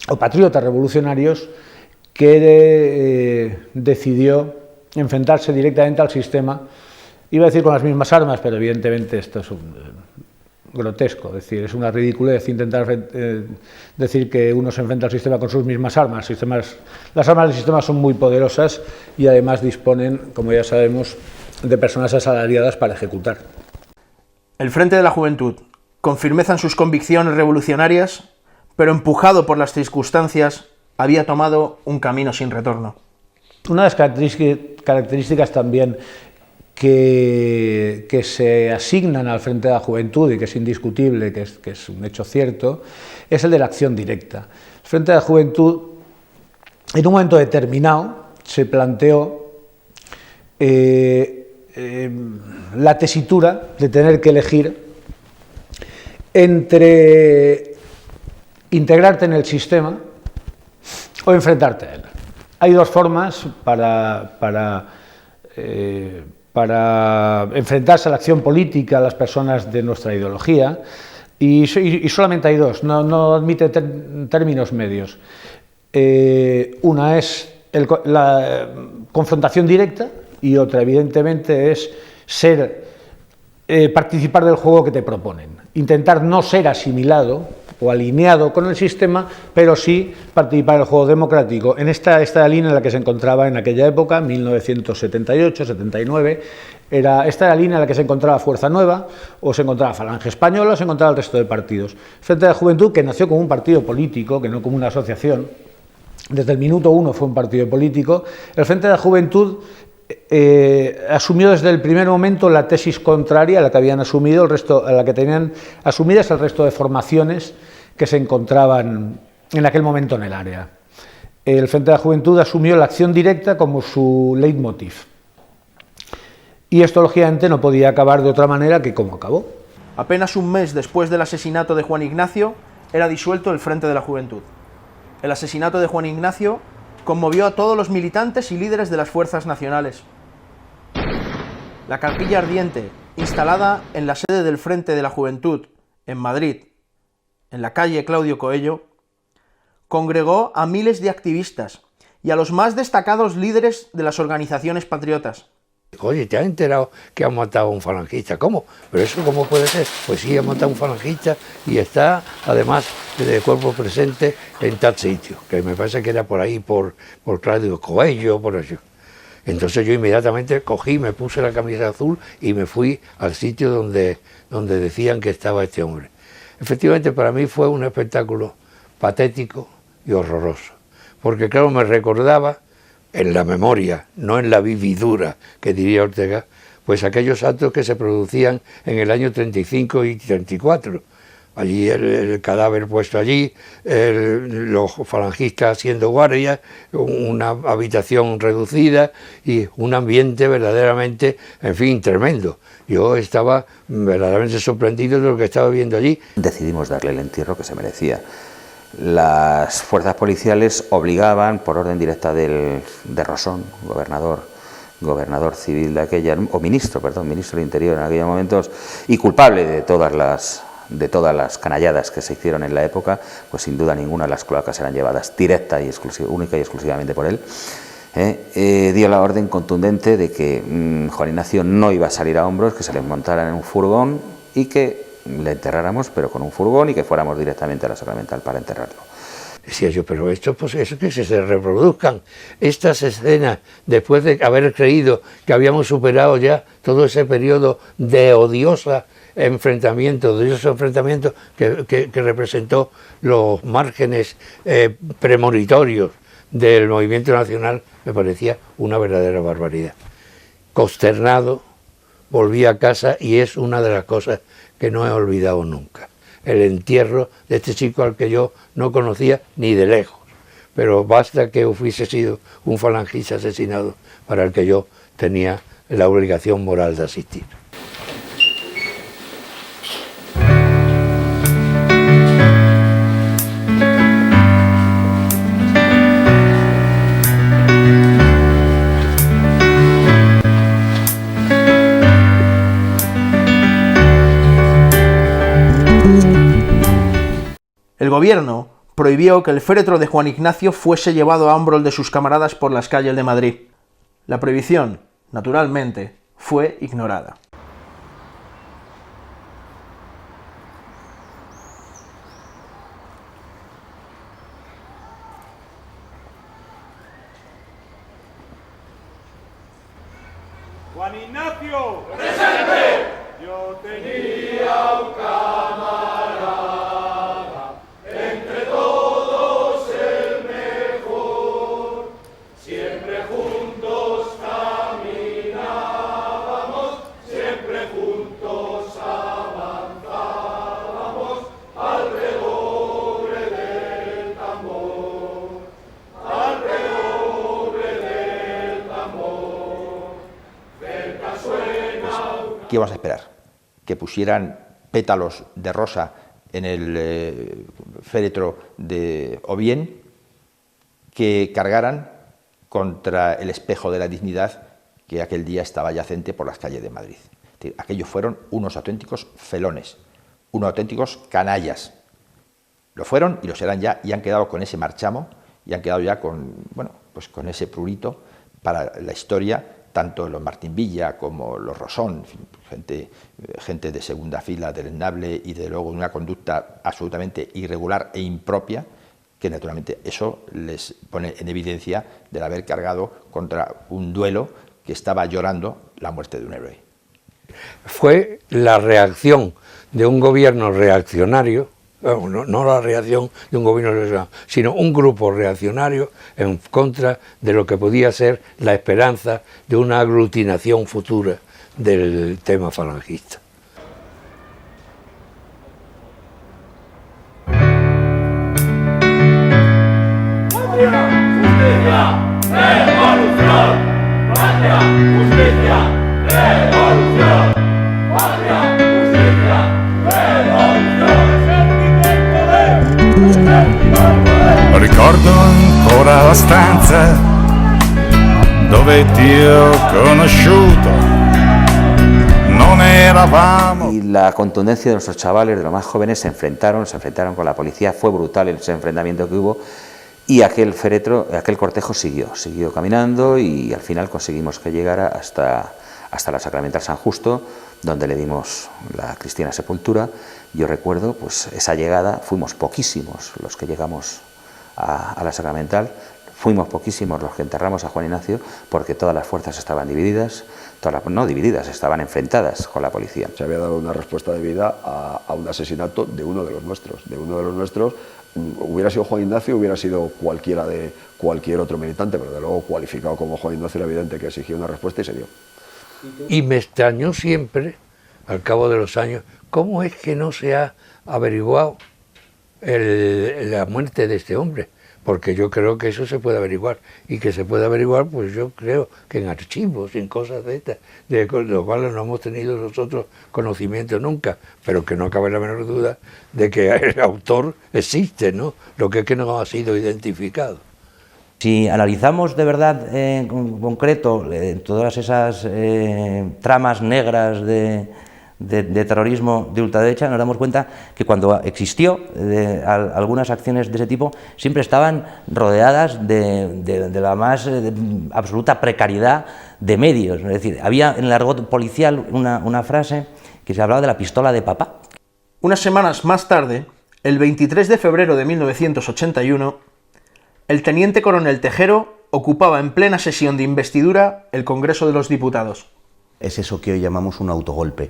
o patriotas revolucionarios que decidió enfrentarse directamente al sistema. Iba a decir con las mismas armas, pero evidentemente esto es grotesco, es decir, es una ridiculez intentar decir que uno se enfrenta al sistema con sus mismas armas. Las armas del sistema son muy poderosas y además disponen, como ya sabemos, de personas asalariadas para ejecutar. El Frente de la Juventud, con firmeza en sus convicciones revolucionarias, pero empujado por las circunstancias, había tomado un camino sin retorno. Una de las características también que se asignan al Frente de la Juventud y que es indiscutible, que es un hecho cierto, es el de la acción directa. El Frente de la Juventud, en un momento determinado, se planteó la tesitura de tener que elegir entre integrarte en el sistema o enfrentarte a él. Hay dos formas para enfrentarse a la acción política a las personas de nuestra ideología y solamente hay dos, no admite términos medios. Una es la confrontación directa y otra evidentemente es participar del juego que te proponen, intentar no ser asimilado o alineado con el sistema, pero sí participar en el juego democrático. En esta línea en la que se encontraba en aquella época, 1978-79, esta era la línea en la que se encontraba Fuerza Nueva, o se encontraba Falange Española, o se encontraba el resto de partidos. Frente de la Juventud, que nació como un partido político, que no como una asociación, desde el minuto 1 fue un partido político, el Frente de la Juventud asumió desde el primer momento la tesis contraria a la que habían asumido a la que tenían asumidas el resto de formaciones que se encontraban en aquel momento en el área. El Frente de la Juventud asumió la acción directa como su leitmotiv. Y esto, lógicamente, no podía acabar de otra manera que como acabó. Apenas un mes después del asesinato de Juan Ignacio, era disuelto el Frente de la Juventud. El asesinato de Juan Ignacio conmovió a todos los militantes y líderes de las fuerzas nacionales. La capilla ardiente, instalada en la sede del Frente de la Juventud, en Madrid, en la calle Claudio Coello, congregó a miles de activistas y a los más destacados líderes de las organizaciones patriotas. Oye, ¿te has enterado que han matado a un falangista? ¿Cómo? ¿Pero eso cómo puede ser? Pues sí, han matado a un falangista y está, además, de cuerpo presente en tal sitio, que me parece que era por ahí, por Claudio Coello, por eso. Entonces yo inmediatamente cogí, me puse la camisa azul y me fui al sitio donde decían que estaba este hombre. Efectivamente, para mí fue un espectáculo patético y horroroso, porque claro, me recordaba en la memoria, no en la vividura, que diría Ortega, pues aquellos actos que se producían en el año 35 y 34. Allí el cadáver puesto allí, los falangistas haciendo guardia, una habitación reducida y un ambiente verdaderamente, en fin, tremendo. Yo estaba verdaderamente sorprendido de lo que estaba viendo allí. Decidimos darle el entierro que se merecía. Las fuerzas policiales obligaban, por orden directa de Rosón, gobernador civil de aquella, o ministro de Interior en aquellos momentos, y culpable de todas las canalladas que se hicieron en la época, pues sin duda ninguna las cloacas eran llevadas única y exclusivamente por él. Dio la orden contundente de que Juan Ignacio no iba a salir a hombros, que se le montaran en un furgón y que le enterráramos, pero con un furgón, y que fuéramos directamente a la Sacramental para enterrarlo. Decía yo, pero esto, pues eso, que se reproduzcan estas escenas después de haber creído que habíamos superado ya todo ese periodo de odioso enfrentamiento que representó los márgenes premonitorios del movimiento nacional, me parecía una verdadera barbaridad. Consternado, volví a casa y es una de las cosas que no he olvidado nunca. El entierro de este chico al que yo no conocía ni de lejos, pero basta que hubiese sido un falangista asesinado para el que yo tenía la obligación moral de asistir. El gobierno prohibió que el féretro de Juan Ignacio fuese llevado a hombros de sus camaradas por las calles de Madrid. La prohibición, naturalmente, fue ignorada. Juan Ignacio, presente. Yo tenía un camarada, entre todos el mejor, siempre juntos caminábamos, siempre juntos avanzábamos, al redoble del tambor, al redoble del tambor, cerca suena. ¿Qué íbamos a esperar? ¿Que pusieran pétalos de rosa en el féretro o bien que cargaran contra el espejo de la dignidad que aquel día estaba yacente por las calles de Madrid? Aquellos fueron unos auténticos felones, unos auténticos canallas. Lo fueron y lo serán ya, y han quedado con ese marchamo y han quedado ya con, bueno, pues con ese prurito para la historia, tanto los Martín Villa como los Rosón, en fin, gente de segunda fila, deleznable y de luego de una conducta absolutamente irregular e impropia, que naturalmente eso les pone en evidencia del haber cargado contra un duelo que estaba llorando la muerte de un héroe. Fue la reacción de un gobierno reaccionario, no la reacción de un gobierno reaccionario, sino un grupo reaccionario en contra de lo que podía ser la esperanza de una aglutinación futura del tema falangista. Patria, justicia, revolución. Patria, justicia, revolución. Patria, justicia, revolución. Ricordo ancora la stanza dove ti ho conosciuto. Non eravamo. Y la contundencia de nuestros chavales, de los más jóvenes, se enfrentaron con la policía. Fue brutal ese enfrentamiento que hubo, Y aquel féretro, aquel cortejo siguió caminando y al final conseguimos que llegara hasta la Sacramental San Justo, donde le dimos la cristiana sepultura. Yo recuerdo, pues esa llegada, fuimos poquísimos los que llegamos a la Sacramental, fuimos poquísimos los que enterramos a Juan Ignacio, porque todas las fuerzas estaban divididas, no divididas, estaban enfrentadas con la policía. Se había dado una respuesta debida a un asesinato de uno de los nuestros, hubiera sido Juan Ignacio, hubiera sido cualquier otro militante, pero de luego cualificado como Juan Ignacio era evidente que exigió una respuesta y se dio. Y me extrañó siempre, al cabo de los años, cómo es que no se ha averiguado la muerte de este hombre, porque yo creo que eso se puede averiguar, y que se puede averiguar, pues yo creo que en archivos, en cosas de estas, de los cuales no hemos tenido nosotros conocimiento nunca, pero que no cabe la menor duda de que el autor existe, ¿no? Lo que es que no ha sido identificado. Si analizamos de verdad en concreto todas esas tramas negras de terrorismo de ultraderecha, nos damos cuenta que cuando existió algunas acciones de ese tipo siempre estaban rodeadas de la más absoluta precariedad de medios. Es decir, había en el argot policial una frase que se hablaba de la pistola de papá. Unas semanas más tarde, el 23 de febrero de 1981, el teniente coronel Tejero ocupaba en plena sesión de investidura el Congreso de los Diputados. Es eso que hoy llamamos un autogolpe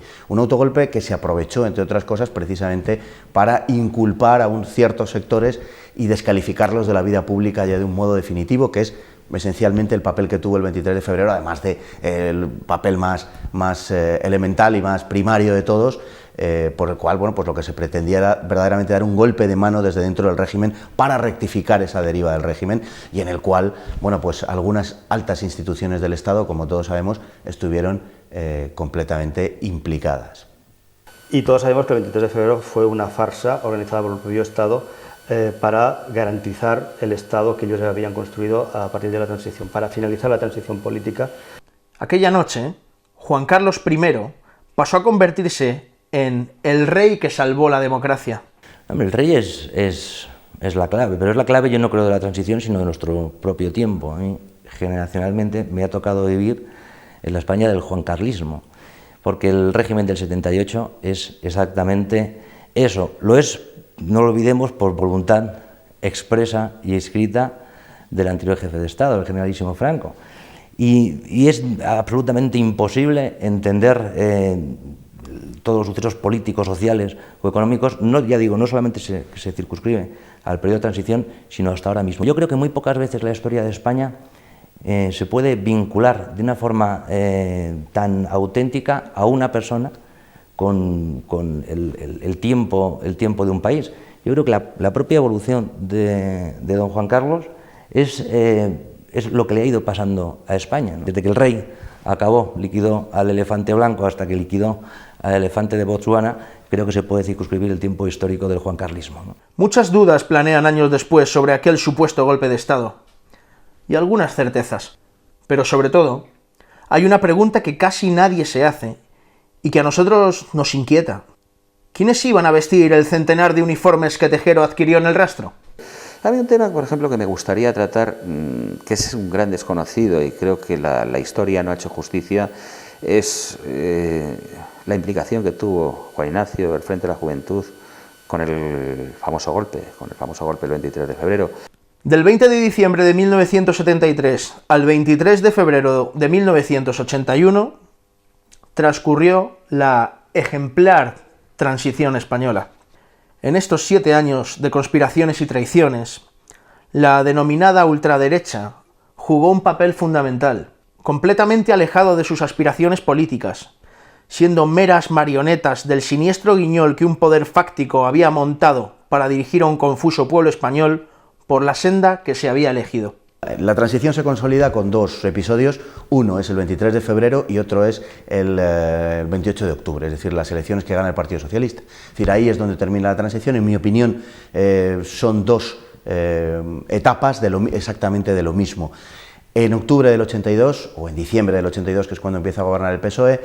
que se aprovechó, entre otras cosas, precisamente para inculpar a ciertos sectores y descalificarlos de la vida pública ya de un modo definitivo, que es esencialmente el papel que tuvo el 23 de febrero, además del papel más elemental y más primario de todos, por el cual, bueno, pues lo que se pretendía era verdaderamente dar un golpe de mano desde dentro del régimen para rectificar esa deriva del régimen, y en el cual, bueno, pues algunas altas instituciones del Estado, como todos sabemos, estuvieron completamente implicadas. Y todos sabemos que el 23 de febrero fue una farsa organizada por el propio Estado para garantizar el Estado que ellos habían construido a partir de la transición, para finalizar la transición política. Aquella noche, Juan Carlos I pasó a convertirse en el rey que salvó la democracia. Hombre, el rey es la clave, pero es la clave, yo no creo, de la transición, sino de nuestro propio tiempo. A mí, generacionalmente, me ha tocado vivir en la España del juancarlismo, porque el régimen del 78 es exactamente eso. Lo es, no lo olvidemos, por voluntad expresa y escrita del anterior jefe de Estado, el generalísimo Franco. Y es absolutamente imposible entender todos los sucesos políticos, sociales o económicos, no solamente se circunscribe al periodo de transición, sino hasta ahora mismo. Yo creo que muy pocas veces la historia de España se puede vincular de una forma tan auténtica a una persona con el tiempo de un país. Yo creo que la propia evolución de don Juan Carlos es lo que le ha ido pasando a España. Desde que el rey liquidó al elefante blanco hasta que liquidó al elefante de Botsuana, creo que se puede circunscribir el tiempo histórico del juancarlismo, ¿no? Muchas dudas planean años después sobre aquel supuesto golpe de Estado, y algunas certezas. Pero sobre todo, hay una pregunta que casi nadie se hace, y que a nosotros nos inquieta. ¿Quiénes iban a vestir el centenar de uniformes que Tejero adquirió en el rastro? Hay un tema, por ejemplo, que me gustaría tratar, que es un gran desconocido y creo que la historia no ha hecho justicia, es la implicación que tuvo Juan Ignacio, el Frente de la Juventud, con el famoso golpe del 23 de febrero. Del 20 de diciembre de 1973 al 23 de febrero de 1981 transcurrió la ejemplar transición española. En estos 7 años de conspiraciones y traiciones, la denominada ultraderecha jugó un papel fundamental, completamente alejado de sus aspiraciones políticas, siendo meras marionetas del siniestro guiñol que un poder fáctico había montado para dirigir a un confuso pueblo español por la senda que se había elegido. La transición se consolida con 2 episodios, uno es el 23 de febrero y otro es el 28 de octubre, es decir, las elecciones que gana el Partido Socialista. Es decir, ahí es donde termina la transición, en mi opinión son 2 etapas exactamente de lo mismo. En octubre del 82, o en diciembre del 82, que es cuando empieza a gobernar el PSOE,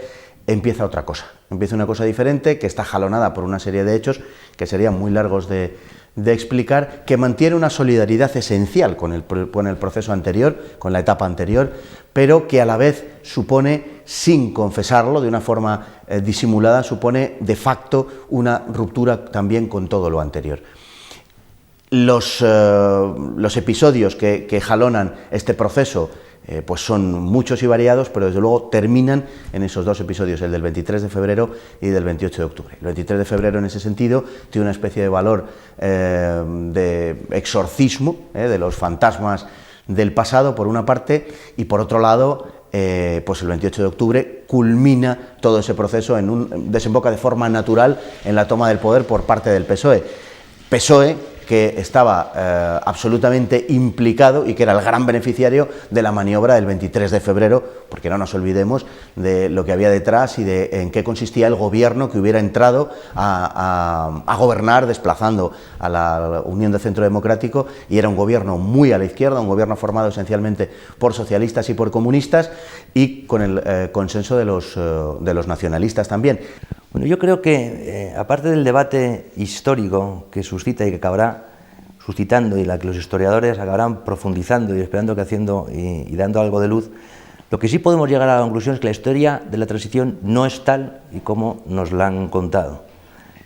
empieza otra cosa, empieza una cosa diferente que está jalonada por una serie de hechos que serían muy largos de de explicar que mantiene una solidaridad esencial con el proceso anterior, con la etapa anterior, pero que a la vez supone, sin confesarlo, de una forma disimulada, supone de facto una ruptura también con todo lo anterior. Los episodios que jalonan este proceso pues son muchos y variados, pero desde luego terminan en esos dos episodios, el del 23 de febrero y del 28 de octubre. El 23 de febrero, en ese sentido, tiene una especie de valor de exorcismo de los fantasmas del pasado, por una parte, y por otro lado, pues el 28 de octubre culmina todo ese proceso desemboca de forma natural en la toma del poder por parte del PSOE. PSOE que estaba absolutamente implicado y que era el gran beneficiario de la maniobra del 23 de febrero, porque no nos olvidemos de lo que había detrás y de en qué consistía el gobierno que hubiera entrado a gobernar desplazando a la Unión de Centro Democrático, y era un gobierno muy a la izquierda, un gobierno formado esencialmente por socialistas y por comunistas y con el consenso de los nacionalistas también. Bueno, yo creo que, aparte del debate histórico que suscita y que acabará suscitando, y la que los historiadores acabarán profundizando y esperando que haciendo y dando algo de luz, lo que sí podemos llegar a la conclusión es que la historia de la transición no es tal y como nos la han contado.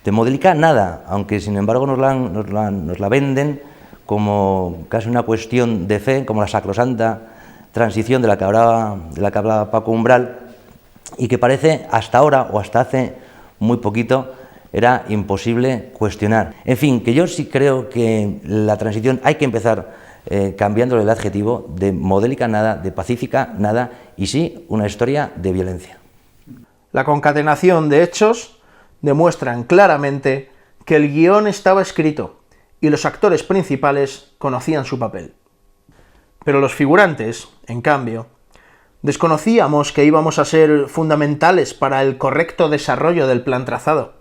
De modélica nada, aunque sin embargo nos la venden como casi una cuestión de fe, como la sacrosanta transición de la que hablaba Paco Umbral, y que parece hasta ahora o hasta hace muy poquito era imposible cuestionar. En fin, que yo sí creo que la transición hay que empezar cambiándole el adjetivo de modélica nada, de pacífica nada, y sí una historia de violencia. La concatenación de hechos demuestran claramente que el guión estaba escrito y los actores principales conocían su papel. Pero los figurantes, en cambio, desconocíamos que íbamos a ser fundamentales para el correcto desarrollo del plan trazado.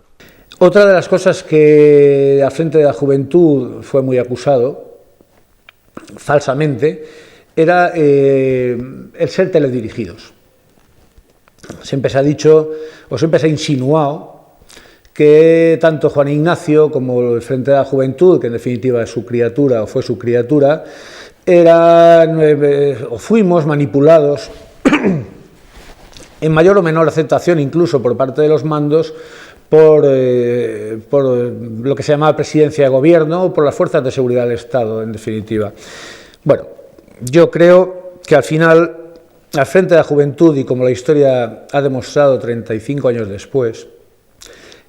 Otra de las cosas que al Frente de la Juventud fue muy acusado, falsamente, era el ser teledirigidos. Siempre se ha dicho, o siempre se ha insinuado, que tanto Juan Ignacio como el Frente de la Juventud, que en definitiva es su criatura o fue su criatura, o fuimos manipulados en mayor o menor aceptación, incluso por parte de los mandos, por lo que se llamaba presidencia de gobierno o por las fuerzas de seguridad del Estado, en definitiva. Bueno, yo creo que al final, al Frente de la Juventud, y como la historia ha demostrado 35 años después,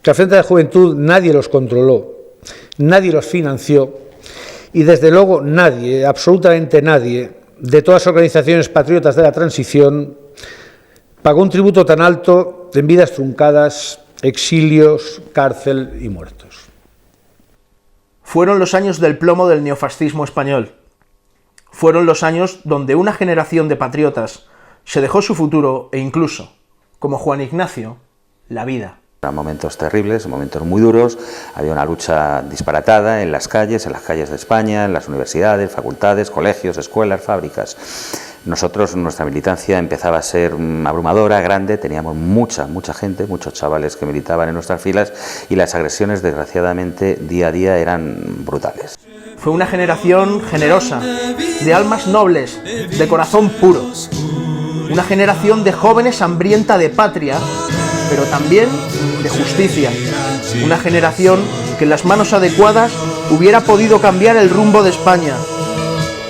que al Frente de la Juventud nadie los controló, nadie los financió, y desde luego nadie, absolutamente nadie, de todas las organizaciones patriotas de la transición, pagó un tributo tan alto en vidas truncadas, exilios, cárcel y muertos. Fueron los años del plomo del neofascismo español. Fueron los años donde una generación de patriotas se dejó su futuro e incluso, como Juan Ignacio, la vida. Eran momentos terribles, momentos muy duros, había una lucha disparatada en las calles de España, en las universidades, facultades, colegios, escuelas, fábricas. Nosotros, nuestra militancia empezaba a ser abrumadora, grande, teníamos mucha gente, muchos chavales que militaban en nuestras filas, y las agresiones, desgraciadamente, día a día eran brutales. Fue una generación generosa, de almas nobles, de corazón puro. Una generación de jóvenes hambrienta de patria, pero también de justicia. Una generación que en las manos adecuadas hubiera podido cambiar el rumbo de España.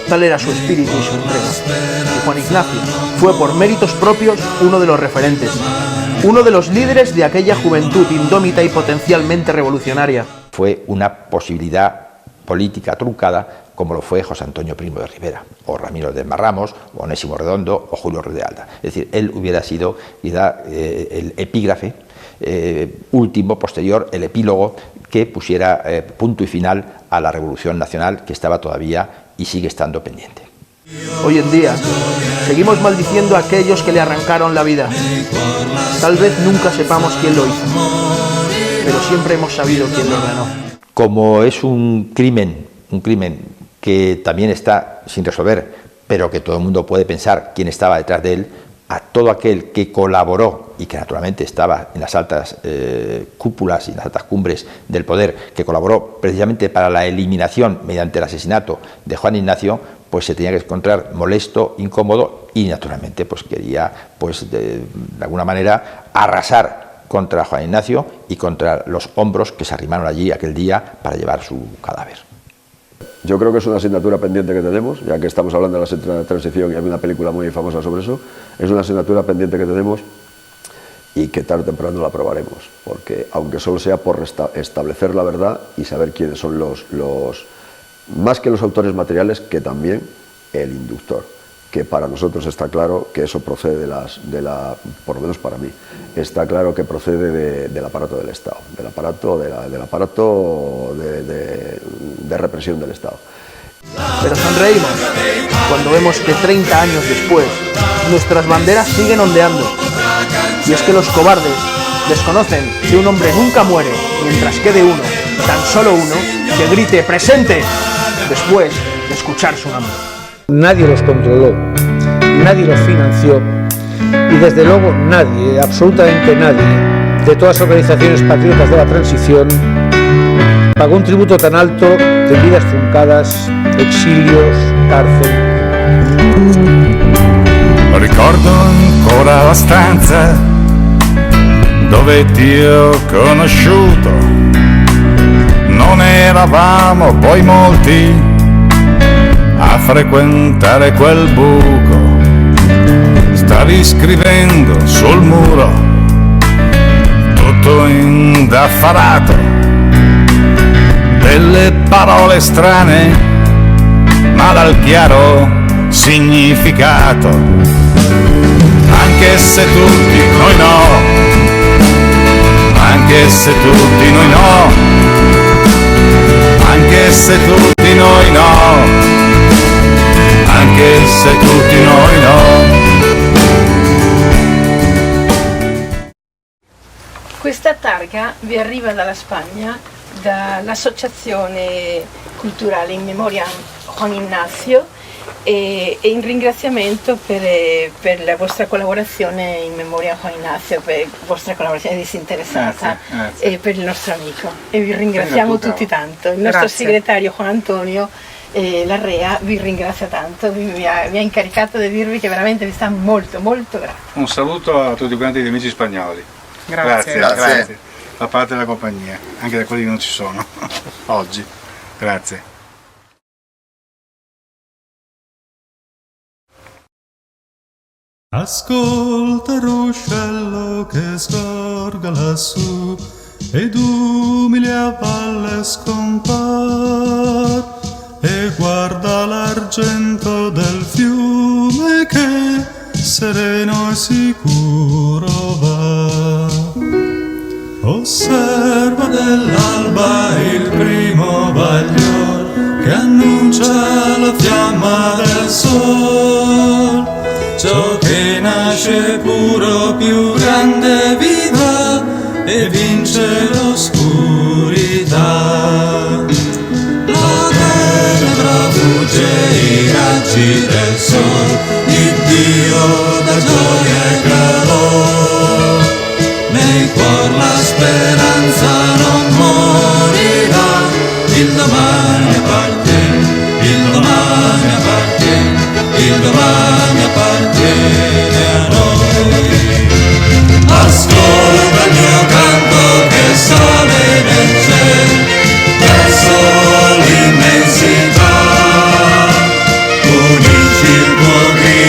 Tal era su espíritu y su entrega. Y Juan Ignacio fue por méritos propios uno de los referentes, uno de los líderes de aquella juventud indómita y potencialmente revolucionaria. Fue una posibilidad política truncada, como lo fue José Antonio Primo de Rivera, o Ramiro de Marramos, o Onésimo Redondo, o Julio Ruiz de Alda. Es decir, él hubiera sido el epígrafe último, posterior, el epílogo que pusiera punto y final a la Revolución Nacional, que estaba todavía y sigue estando pendiente. Hoy en día seguimos maldiciendo a aquellos que le arrancaron la vida. Tal vez nunca sepamos quién lo hizo, pero siempre hemos sabido quién lo ordenó. Como es un crimen que también está sin resolver, pero que todo el mundo puede pensar quién estaba detrás de él, a todo aquel que colaboró y que naturalmente estaba en las altas cúpulas y en las altas cumbres del poder, que colaboró precisamente para la eliminación mediante el asesinato de Juan Ignacio, pues se tenía que encontrar molesto, incómodo y naturalmente pues quería pues de alguna manera arrasar contra Juan Ignacio y contra los hombros que se arrimaron allí aquel día para llevar su cadáver. Yo creo que es una asignatura pendiente que tenemos, ya que estamos hablando de la transición y hay una película muy famosa sobre eso, es una asignatura pendiente que tenemos y que tarde o temprano la aprobaremos, porque aunque solo sea por establecer la verdad y saber quiénes son los más que los autores materiales, que también el inductor, que para nosotros está claro que eso procede por lo menos para mí, está claro que procede del aparato del Estado, del aparato de represión del Estado. Pero sonreímos cuando vemos que 30 años después nuestras banderas siguen ondeando. Y es que los cobardes desconocen que un hombre nunca muere mientras quede uno, tan solo uno, que grite ¡presente! Después de escuchar su nombre. Nadie los controló, nadie los financió y desde luego nadie, absolutamente nadie, de todas las organizaciones patriotas de la transición pagó un tributo tan alto de vidas truncadas, exilios, cárcel. Ricordo ancora la stanza dove ti ho conosciuto, non eravamo poi molti a frequentare quel buco, stavi scrivendo sul muro, tutto indaffarato, delle parole strane, ma dal chiaro significato, anche se tutti noi no, anche se tutti noi no, anche se tutti noi no, anche se tutti noi no. Questa targa vi arriva dalla Spagna, dall'Associazione Culturale in Memoria Juan Ignacio e in ringraziamento per la vostra collaborazione in memoria a Juan Ignacio, per la vostra collaborazione disinteressata e per il nostro amico. E vi ringraziamo tutti tanto. Il nostro segretario Juan Antonio Larrea vi ringrazia tanto, vi ha incaricato di dirvi che veramente vi sta molto molto grato. Un saluto a tutti quanti gli amici spagnoli. Grazie. Da parte della compagnia, anche da quelli che non ci sono oggi. Grazie. Ascolta il ruscello che scorga lassù ed umili a valle scompar e guarda l'argento del fiume che sereno e sicuro va. Osserva dell'alba il primo baglior che annuncia la fiamma del sol, ciò che nasce puro più grande viva e vince l'oscurità. La tenebra fugge i raggi del sol, il Dio da gioia e calor. Nel cuor la speranza non morirà, il domani appartiene, il domani appartiene, il domani appartiene a noi. Ascolta il mio canto che sale nel cielo, verso l'immensità, unisci il tuo grido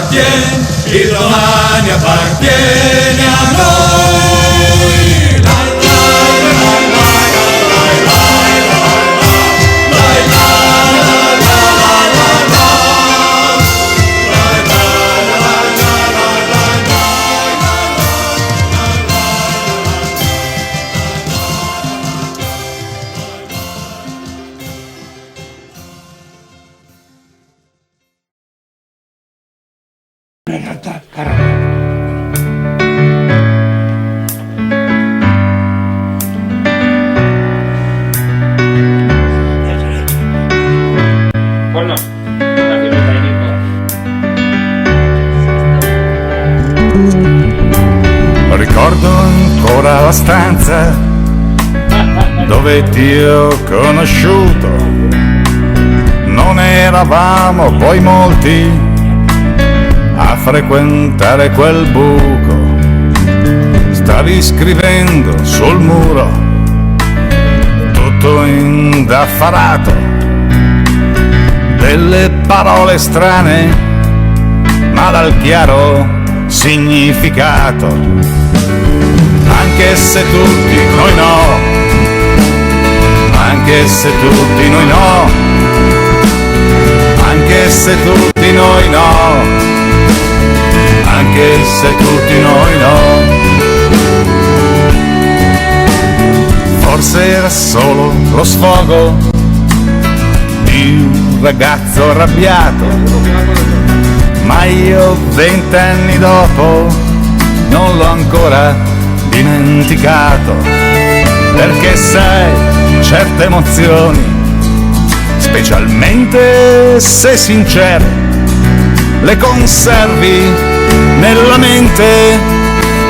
appartiene, il domani appartiene a noi. La Ricordo ancora la stanza dove ti ho conosciuto. Non eravamo poi molti a frequentare quel buco. Stavi scrivendo sul muro, tutto indaffarato, delle parole strane, ma dal chiaro significato. Anche se tutti noi no, anche se tutti noi no, anche se tutti noi no, anche se tutti noi no. Forse era solo lo sfogo di un ragazzo arrabbiato, ma io 20 anni dopo non l'ho ancora dimenticato, perché sai, certe emozioni, specialmente se sincere, le conservi nella mente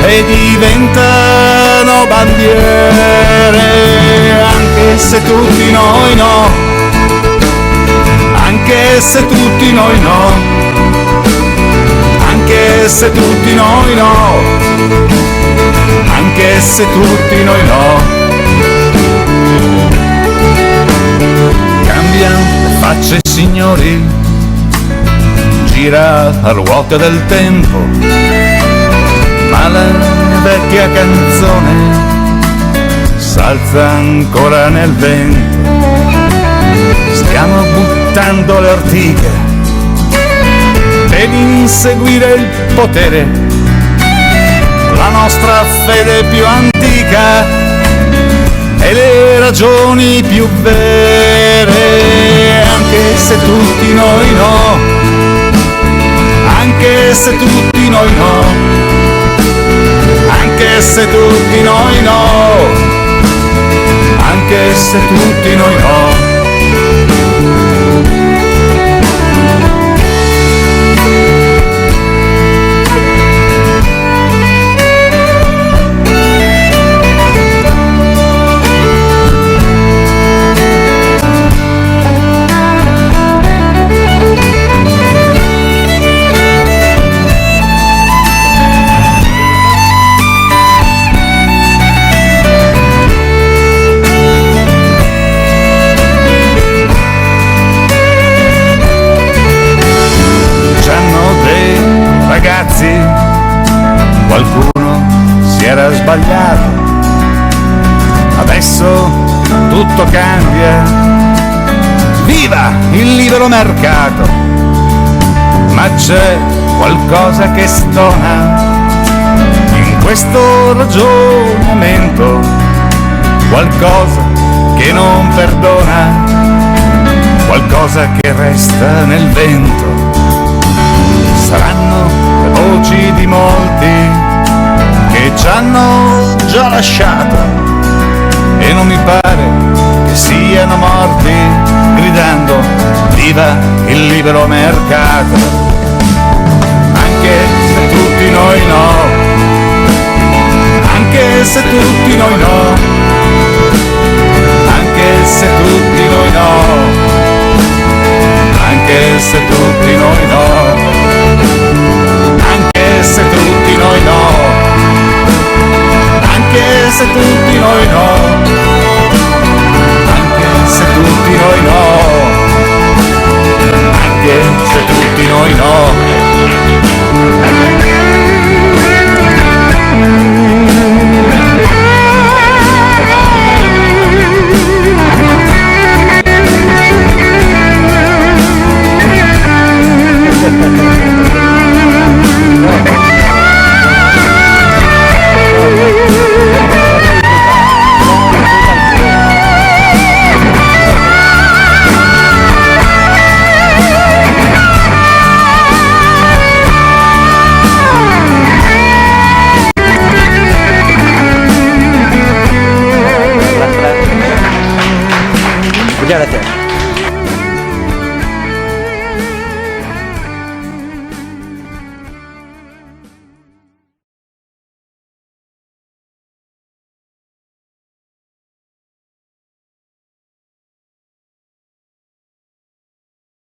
e diventano bandiere. Anche se tutti noi no, anche se tutti noi no, anche se tutti noi no, anche se tutti noi no. Cambiano le facce signori, gira la ruota del tempo, ma la vecchia canzone s'alza ancora nel vento. Stiamo buttando le ortiche per inseguire il potere, la nostra fede più antica e le ragioni più vere. Anche se tutti noi no, anche se tutti noi no, anche se tutti noi no, anche se tutti noi no. Qualcuno si era sbagliato, adesso tutto cambia, viva il libero mercato, ma c'è qualcosa che stona in questo ragionamento, qualcosa che non perdona, qualcosa che resta nel vento. Saranno le voci di molti che ci hanno già lasciato e non mi pare che siano morti gridando viva il libero mercato. Anche se tutti noi no, anche se tutti noi no, anche se tutti noi no, anche se tutti noi no, anche se tutti noi no, anche se tutti noi no.